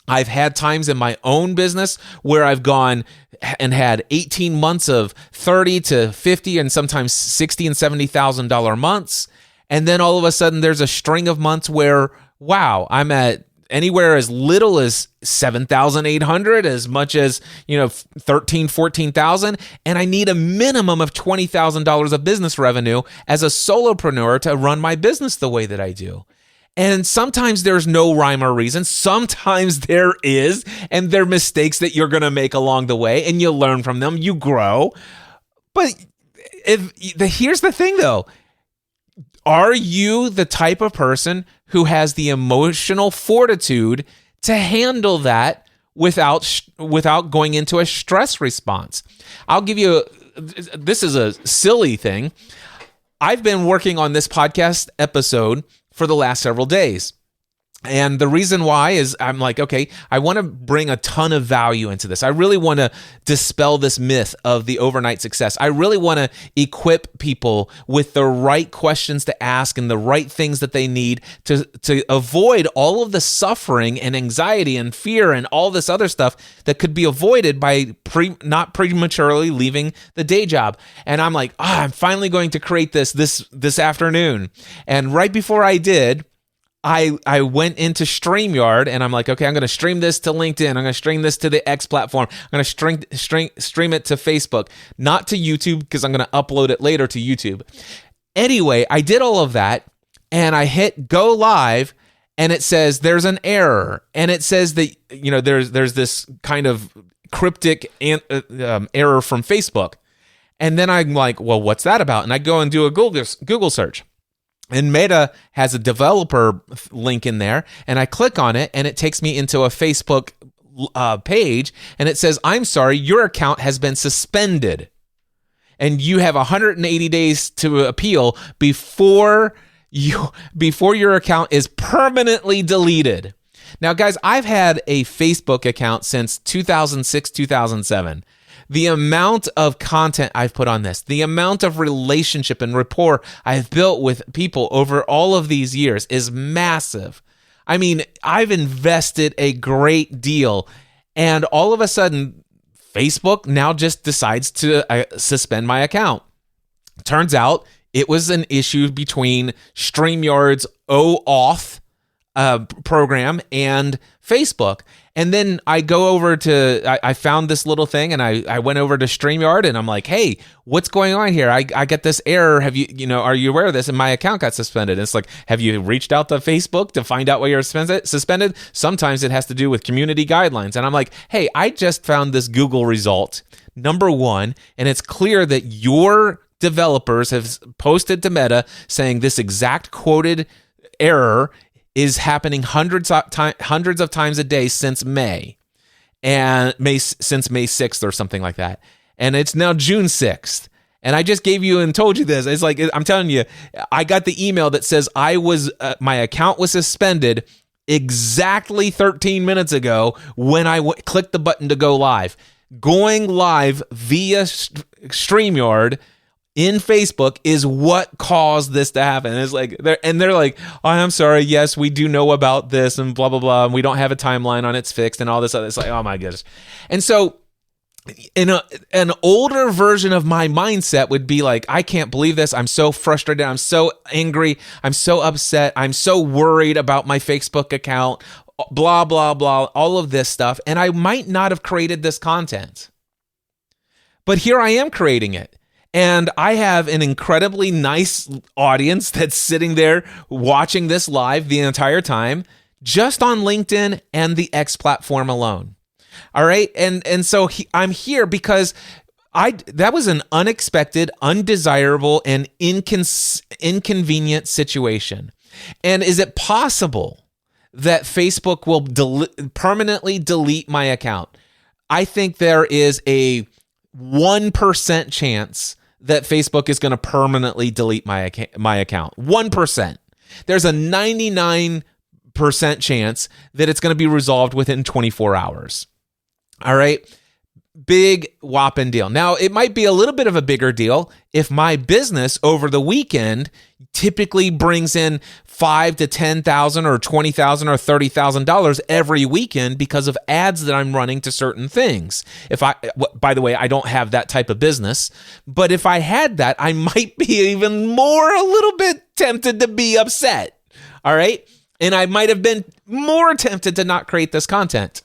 I've had times in my own business where I've gone and had 18 months of 30 to 50 and sometimes 60 and $70,000 months. And then all of a sudden there's a string of months where, wow, I'm at anywhere as little as 7,800, as much as, 13, 14,000. And I need a minimum of $20,000 of business revenue as a solopreneur to run my business the way that I do. And sometimes there's no rhyme or reason. Sometimes there is, and there are mistakes that you're going to make along the way, and you learn from them, you grow. But here's the thing, though. Are you the type of person who has the emotional fortitude to handle that without going into a stress response? I'll give you this is a silly thing. I've been working on this podcast episode for the last several days. And the reason why is I'm like, okay, I want to bring a ton of value into this. I really want to dispel this myth of the overnight success. I really want to equip people with the right questions to ask and the right things that they need to avoid all of the suffering and anxiety and fear and all this other stuff that could be avoided by not prematurely leaving the day job. And I'm like, I'm finally going to create this afternoon. And right before I did, I went into StreamYard and I'm like, okay, I'm going to stream this to LinkedIn. I'm going to stream this to the X platform. I'm going to stream it to Facebook, not to YouTube, because I'm going to upload it later to YouTube. Anyway, I did all of that and I hit go live and it says there's an error. And it says that, there's this kind of cryptic error from Facebook. And then I'm like, well, what's that about? And I go and do a Google search. And Meta has a developer link in there, and I click on it, and it takes me into a Facebook page, and it says, I'm sorry, your account has been suspended, and you have 180 days to appeal before your account is permanently deleted. Now, guys, I've had a Facebook account since 2006, 2007. The amount of content I've put on this, the amount of relationship and rapport I've built with people over all of these years is massive. I mean, I've invested a great deal, and all of a sudden, Facebook now just decides to suspend my account. Turns out it was an issue between StreamYard's OAuth program and Facebook. And then I go over to, I found this little thing and I went over to StreamYard and I'm like, hey, what's going on here? I get this error. Have are you aware of this? And my account got suspended. And it's like, have you reached out to Facebook to find out why you're suspended? Sometimes it has to do with community guidelines. And I'm like, hey, I just found this Google result, number one, and it's clear that your developers have posted to Meta saying this exact quoted error is happening hundreds of times a day since May 6th or something like that. And it's now June 6th. And I just gave you and told you this. It's like, I'm telling you, I got the email that says my account was suspended exactly 13 minutes ago when I clicked the button to go live. Going live via StreamYard in Facebook is what caused this to happen. And it's like, they're like, oh, I'm sorry. Yes, we do know about this and blah, blah, blah. And we don't have a timeline on it's fixed and all this other. It's like, oh my goodness. And so in an older version of my mindset would be like, I can't believe this. I'm so frustrated. I'm so angry. I'm so upset. I'm so worried about my Facebook account, blah, blah, blah, all of this stuff. And I might not have created this content, but here I am creating it. And I have an incredibly nice audience that's sitting there watching this live the entire time, just on LinkedIn and the X platform alone. All right. And so I'm here because that was an unexpected, undesirable, and inconvenient situation. And is it possible that Facebook will permanently delete my account? I think there is a 1% chance that Facebook is going to permanently delete my account. 1%. There's a 99% chance that it's going to be resolved within 24 hours. All right. Big whopping deal. Now, it might be a little bit of a bigger deal if my business over the weekend typically brings in $5,000 to $10,000 or $20,000 or $30,000 every weekend because of ads that I'm running to certain things. By the way, I don't have that type of business, but if I had that, I might be even more a little bit tempted to be upset. All right. And I might have been more tempted to not create this content.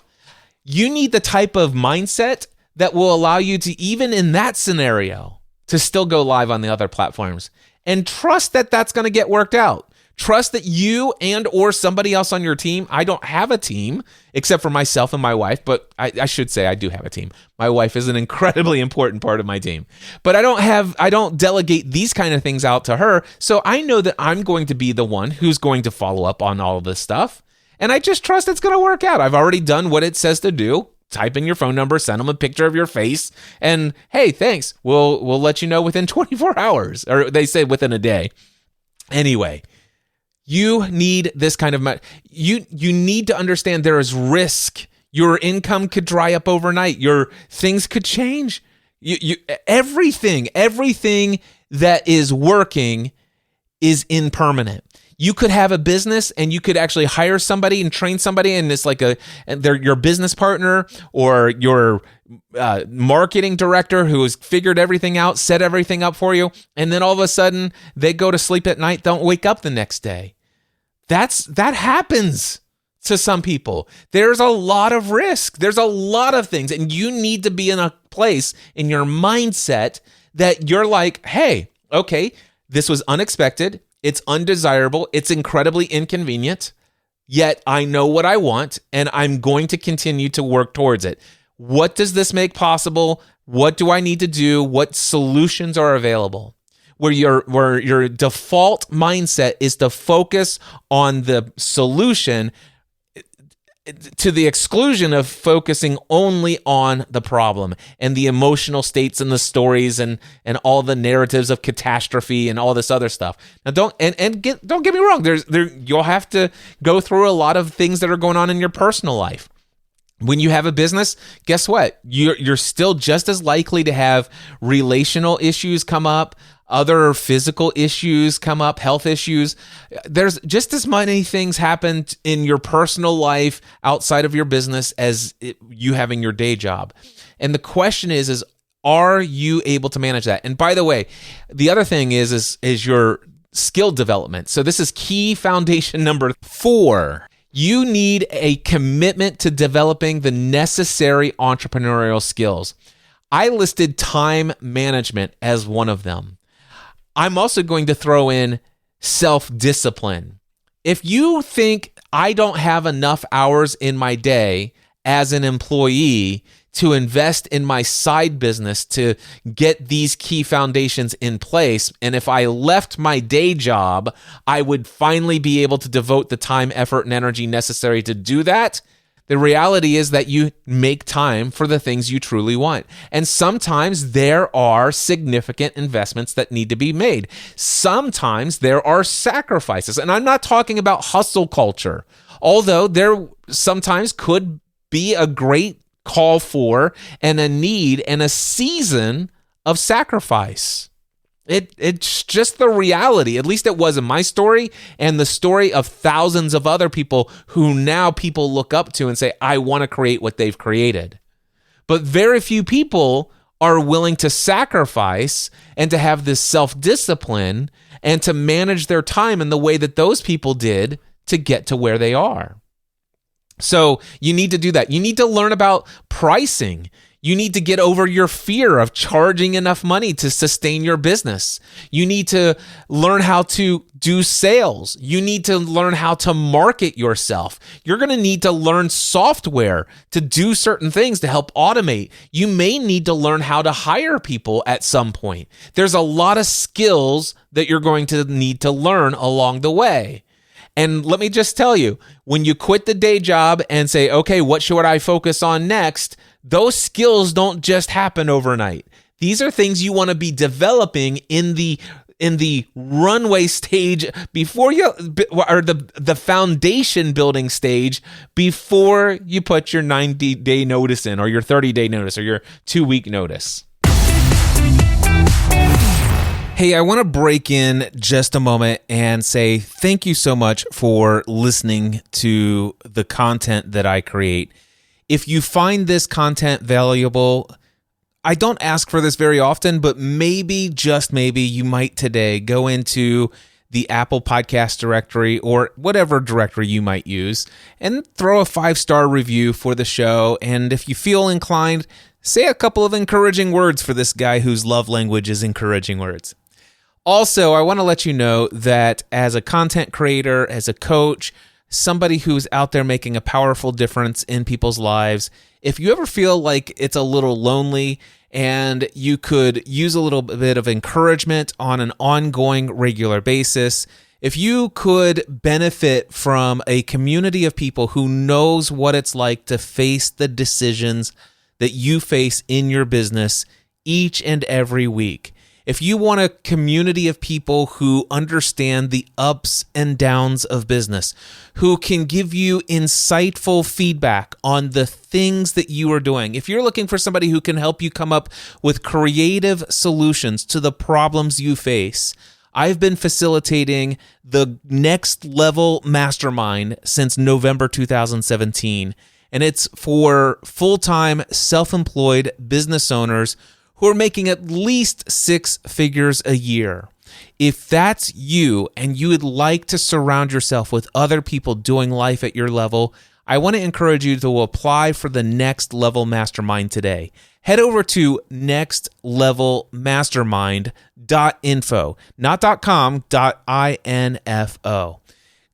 You need the type of mindset that will allow you to, even in that scenario, to still go live on the other platforms and trust that that's going to get worked out. Trust that you and or somebody else on your team. I don't have a team except for myself and my wife, but I should say I do have a team. My wife is an incredibly important part of my team, but I don't delegate these kind of things out to her. So I know that I'm going to be the one who's going to follow up on all of this stuff. And I just trust it's going to work out. I've already done what it says to do. Type in your phone number, send them a picture of your face, and hey, thanks. We'll let you know within 24 hours, or they say within a day. Anyway, you need this kind of you need to understand there is risk. Your income could dry up overnight. Your things could change. Everything that is working is impermanent. You could have a business and you could actually hire somebody and train somebody, and it's like they're your business partner or your marketing director who has figured everything out, set everything up for you, and then all of a sudden they go to sleep at night, don't wake up the next day. That happens to some people. There's a lot of risk. There's a lot of things, and you need to be in a place in your mindset that you're like, hey, okay, this was unexpected. It's undesirable. It's incredibly inconvenient, yet I know what I want, and I'm going to continue to work towards it. What does this make possible? What do I need to do? What solutions are available? Where your default mindset is to focus on the solution to the exclusion of focusing only on the problem and the emotional states and the stories and all the narratives of catastrophe and all this other stuff. Now don't get me wrong. You'll have to go through a lot of things that are going on in your personal life. When you have a business, guess what? You're still just as likely to have relational issues come up, other physical issues come up, health issues. There's just as many things happen in your personal life outside of your business as you having your day job. And the question is are you able to manage that? And by the way, the other thing is your skill development. So this is key foundation number 4. You need a commitment to developing the necessary entrepreneurial skills. I listed time management as one of them. I'm also going to throw in self-discipline. If you think I don't have enough hours in my day as an employee to invest in my side business to get these key foundations in place, and if I left my day job, I would finally be able to devote the time, effort, and energy necessary to do that, the reality is that you make time for the things you truly want. And sometimes there are significant investments that need to be made. Sometimes there are sacrifices. And I'm not talking about hustle culture, although there sometimes could be a great call for and a need and a season of sacrifice. It's just the reality. At least it was in my story and the story of thousands of other people who now people look up to and say, I want to create what they've created. But very few people are willing to sacrifice and to have this self-discipline and to manage their time in the way that those people did to get to where they are. So you need to do that. You need to learn about pricing. You need to get over your fear of charging enough money to sustain your business. You need to learn how to do sales. You need to learn how to market yourself. You're going to need to learn software to do certain things to help automate. You may need to learn how to hire people at some point. There's a lot of skills that you're going to need to learn along the way. And let me just tell you, when you quit the day job and say, okay, what should I focus on next? Those skills don't just happen overnight. These are things you want to be developing in the runway stage before you, or the foundation building stage before you put your 90-day notice in, or your 30-day notice, or your 2-week notice. Hey, I want to break in just a moment and say thank you so much for listening to the content that I create. If you find this content valuable, I don't ask for this very often, but maybe, just maybe, you might today go into the Apple Podcast directory or whatever directory you might use and throw a 5-star review for the show. And if you feel inclined, say a couple of encouraging words for this guy whose love language is encouraging words. Also, I want to let you know that as a content creator, as a coach, somebody who's out there making a powerful difference in people's lives, if you ever feel like it's a little lonely and you could use a little bit of encouragement on an ongoing, regular basis, if you could benefit from a community of people who knows what it's like to face the decisions that you face in your business each and every week, if you want a community of people who understand the ups and downs of business, who can give you insightful feedback on the things that you are doing, if you're looking for somebody who can help you come up with creative solutions to the problems you face, I've been facilitating the Next Level Mastermind since November 2017, and it's for full-time, self-employed business owners who are making at least 6 figures a year. If that's you and you would like to surround yourself with other people doing life at your level, I want to encourage you to apply for the Next Level Mastermind today. Head over to nextlevelmastermind.info, not .com, .info.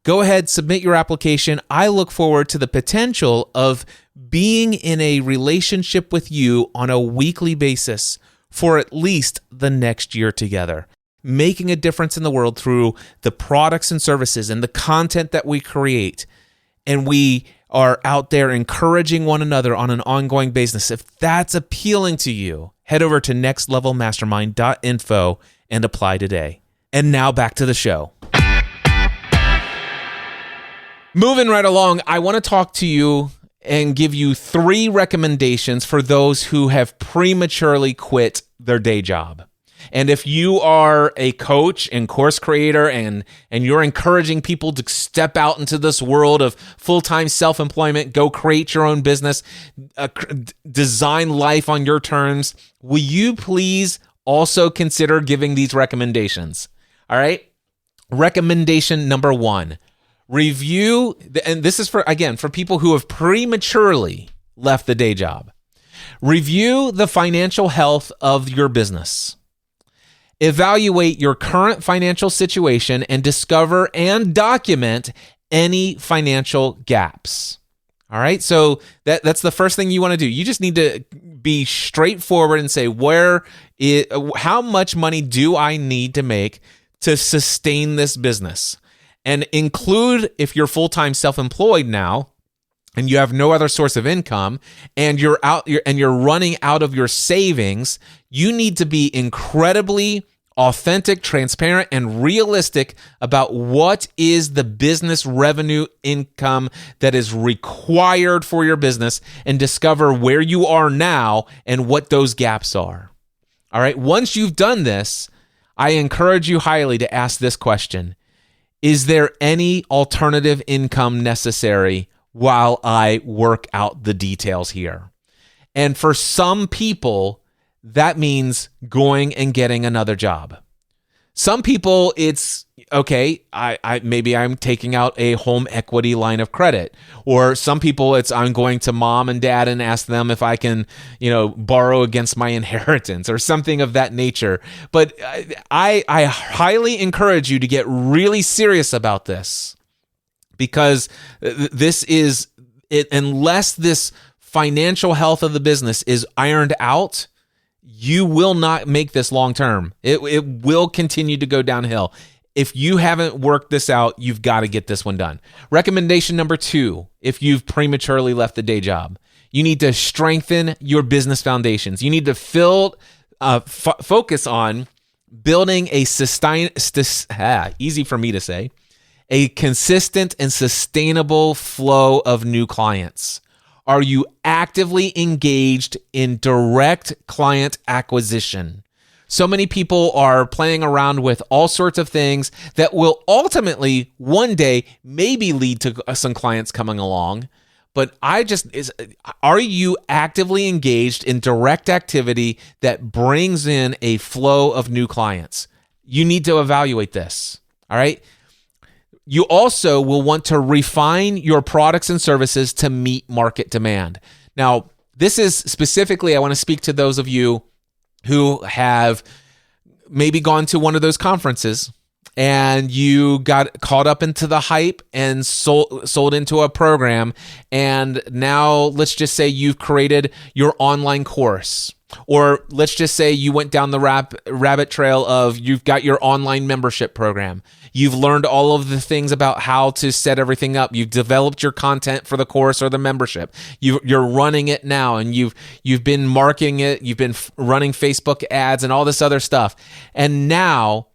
Go ahead, submit your application. I look forward to the potential of being in a relationship with you on a weekly basis for at least the next year together, making a difference in the world through the products and services and the content that we create. And we are out there encouraging one another on an ongoing basis. If that's appealing to you, head over to nextlevelmastermind.info and apply today. And now back to the show. Moving right along, I want to talk to you and give you 3 recommendations for those who have prematurely quit their day job. And if you are a coach and course creator and you're encouraging people to step out into this world of full-time self-employment, go create your own business, design life on your terms, will you please also consider giving these recommendations? All right? Recommendation number 1. Review, and this is for people who have prematurely left the day job. Review the financial health of your business. Evaluate your current financial situation and discover and document any financial gaps. All right, so that's the first thing you want to do. You just need to be straightforward and say, how much money do I need to make to sustain this business? And include, if you're full-time self-employed now and you have no other source of income and you're running out of your savings, you need to be incredibly authentic, transparent, and realistic about what is the business revenue income that is required for your business and discover where you are now and what those gaps are. All right, once you've done this, I encourage you highly to ask this question. Is there any alternative income necessary while I work out the details here? And for some people, that means going and getting another job. Some people, it's okay, maybe I'm taking out a home equity line of credit. Or some people, it's I'm going to mom and dad and ask them if I can, borrow against my inheritance or something of that nature. But I highly encourage you to get really serious about this, because this is it. Unless this financial health of the business is ironed out, you will not make this long term. It will continue to go downhill. If you haven't worked this out, you've got to get this one done. Recommendation number 2, if you've prematurely left the day job, you need to strengthen your business foundations. You need to fill focus on building a easy for me to say, a consistent and sustainable flow of new clients? Are you actively engaged in direct client acquisition? So many people are playing around with all sorts of things that will ultimately one day maybe lead to some clients coming along. But are you actively engaged in direct activity that brings in a flow of new clients? You need to evaluate this. All right. You also will want to refine your products and services to meet market demand. Now, this is specifically, I want to speak to those of you who have maybe gone to one of those conferences and you got caught up into the hype and sold into a program. And now let's just say you've created your online course. Or let's just say you went down the rabbit trail of you've got your online membership program. You've learned all of the things about how to set everything up. You've developed your content for the course or the membership. You're running it now, and you've been marketing it. You've been running Facebook ads and all this other stuff. And now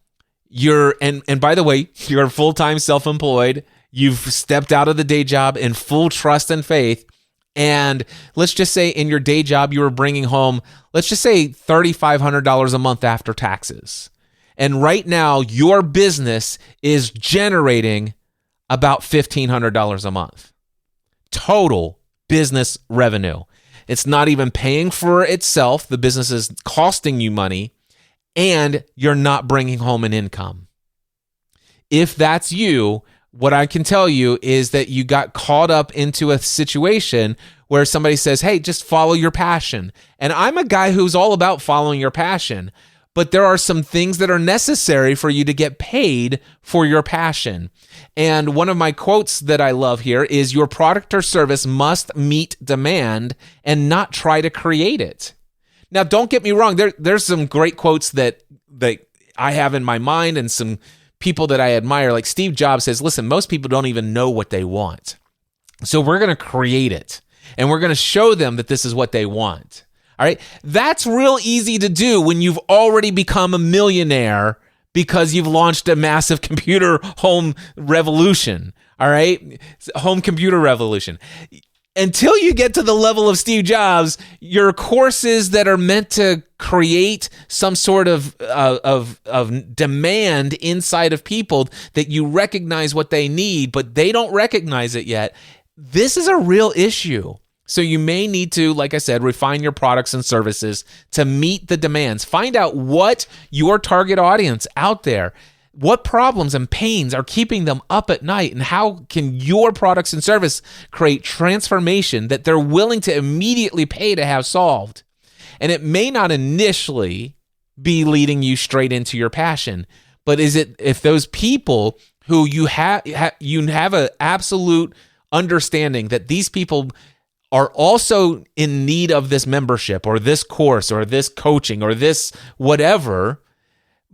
and by the way, you're full-time self-employed. You've stepped out of the day job in full trust and faith. And let's just say in your day job, you were bringing home, let's just say $3,500 a month after taxes. And right now, your business is generating about $1,500 a month. Total business revenue. It's not even paying for itself. The business is costing you money, and you're not bringing home an income. If that's you, what I can tell you is that you got caught up into a situation where somebody says, hey, just follow your passion. And I'm a guy who's all about following your passion, but there are some things that are necessary for you to get paid for your passion. And one of my quotes that I love here is your product or service must meet demand and not try to create it. Now, don't get me wrong. There's some great quotes that I have in my mind and some people that I admire, like Steve Jobs says, listen, most people don't even know what they want. So we're going to create it and we're going to show them that this is what they want. All right. That's real easy to do when you've already become a millionaire because you've launched a massive computer home revolution. All right. Home computer revolution. Until you get to the level of Steve Jobs, your courses that are meant to create some sort of demand inside of people that you recognize what they need, but they don't recognize it yet, this is a real issue. So you may need to, like I said, refine your products and services to meet the demands. Find out what your target audience out there, what problems and pains are keeping them up at night, and how can your products and service create transformation that they're willing to immediately pay to have solved. And it may not initially be leading you straight into your passion, but is it if those people who you have an absolute understanding that these people are also in need of this membership or this course or this coaching or this whatever,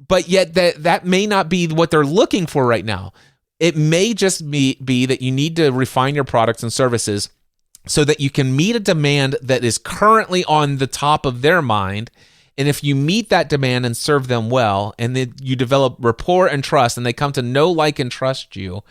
but yet that may not be what they're looking for right now. It may just be that you need to refine your products and services so that you can meet a demand that is currently on the top of their mind. And if you meet that demand and serve them well, and then you develop rapport and trust, and they come to know, like, and trust you,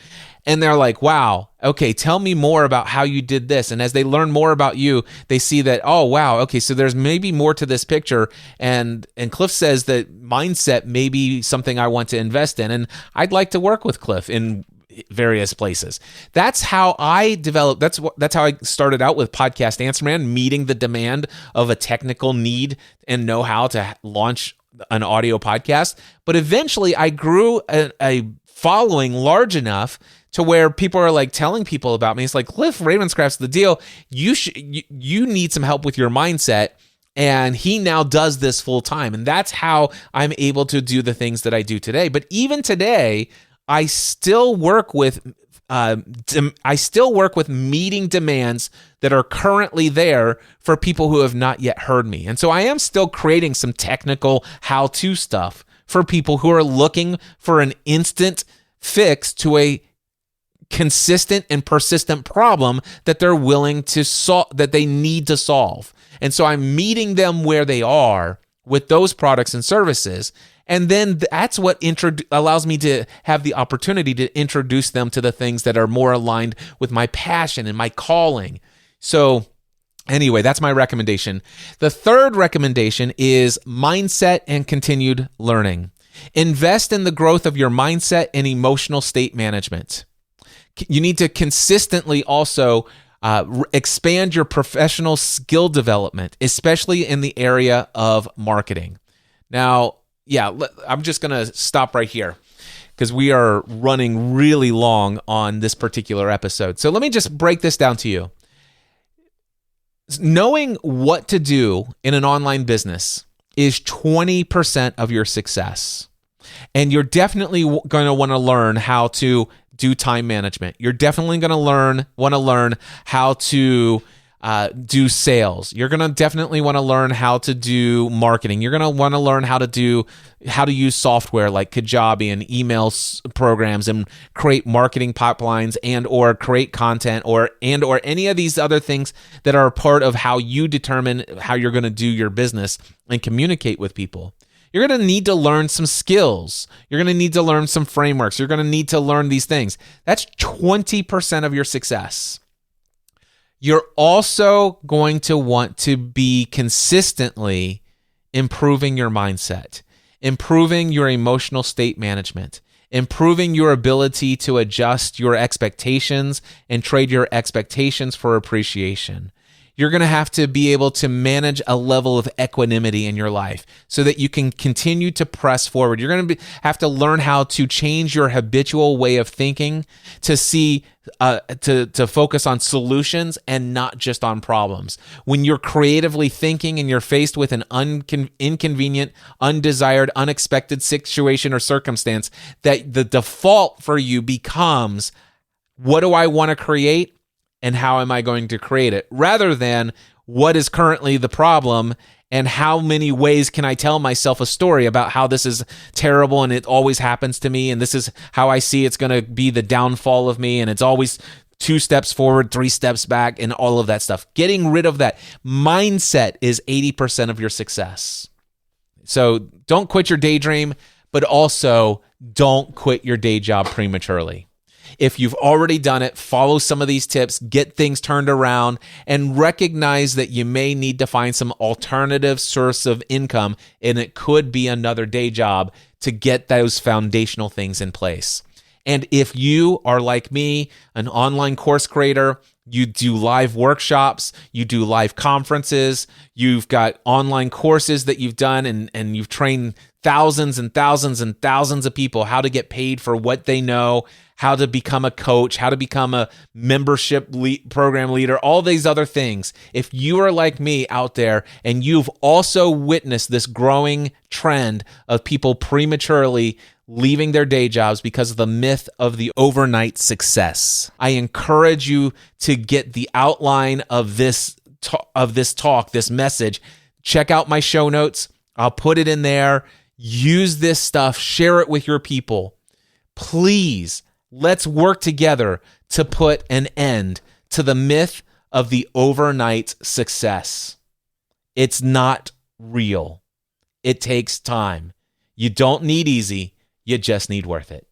and they're like, wow, okay, tell me more about how you did this. And as they learn more about you, they see that, oh, wow, okay, so there's maybe more to this picture. And Cliff says that mindset may be something I want to invest in. And I'd like to work with Cliff in various places. That's how I developed. That's how I started out with Podcast Answer Man, meeting the demand of a technical need and know how to launch an audio podcast. But eventually I grew a following large enough to where people are like telling people about me. It's like, Cliff Ravenscraft's the deal. You need some help with your mindset. And he now does this full time. And that's how I'm able to do the things that I do today. But even today, I still work with meeting demands that are currently there for people who have not yet heard me. And so I am still creating some technical how-to stuff for people who are looking for an instant fix to a consistent and persistent problem that they're willing to solve, that they need to solve. And so I'm meeting them where they are with those products and services. And then that's what allows me to have the opportunity to introduce them to the things that are more aligned with my passion and my calling. So anyway, that's my recommendation. The third recommendation is mindset and continued learning. Invest in the growth of your mindset and emotional state management. You need to consistently also expand your professional skill development, especially in the area of marketing. Now, I'm just going to stop right here because we are running really long on this particular episode. So let me just break this down to you. Knowing what to do in an online business is 20% of your success. And you're definitely going to want to learn how to do time management. You're definitely going to want to learn how to do sales. You're going to definitely want to learn how to do marketing. You're going to want to learn how to use software like Kajabi and email programs and create marketing pipelines and or create content or any of these other things that are a part of how you determine how you're going to do your business and communicate with people. You're going to need to learn some skills. You're going to need to learn some frameworks. You're going to need to learn these things. That's 20% of your success. You're also going to want to be consistently improving your mindset, improving your emotional state management, improving your ability to adjust your expectations and trade your expectations for appreciation. You're going to have to be able to manage a level of equanimity in your life so that you can continue to press forward. You're going to have to learn how to change your habitual way of thinking to see, to focus on solutions and not just on problems. When you're creatively thinking and you're faced with an inconvenient, undesired, unexpected situation or circumstance, that the default for you becomes, what do I want to create? And how am I going to create it? Rather than what is currently the problem and how many ways can I tell myself a story about how this is terrible and it always happens to me and this is how I see it's going to be the downfall of me and it's always 2 steps forward, 3 steps back and all of that stuff. Getting rid of that mindset is 80% of your success. So don't quit your daydream, but also don't quit your day job prematurely. If you've already done it, follow some of these tips, get things turned around, and recognize that you may need to find some alternative source of income, and it could be another day job to get those foundational things in place. And if you are like me, an online course creator, you do live workshops, you do live conferences, you've got online courses that you've done and you've trained thousands and thousands and thousands of people how to get paid for what they know, how to become a coach, how to become a membership program leader, all these other things. If you are like me out there and you've also witnessed this growing trend of people prematurely leaving their day jobs because of the myth of the overnight success, I encourage you to get the outline of this talk, this message. Check out my show notes. I'll put it in there. Use this stuff. Share it with your people. Please, let's work together to put an end to the myth of the overnight success. It's not real. It takes time. You don't need easy. You just need worth it.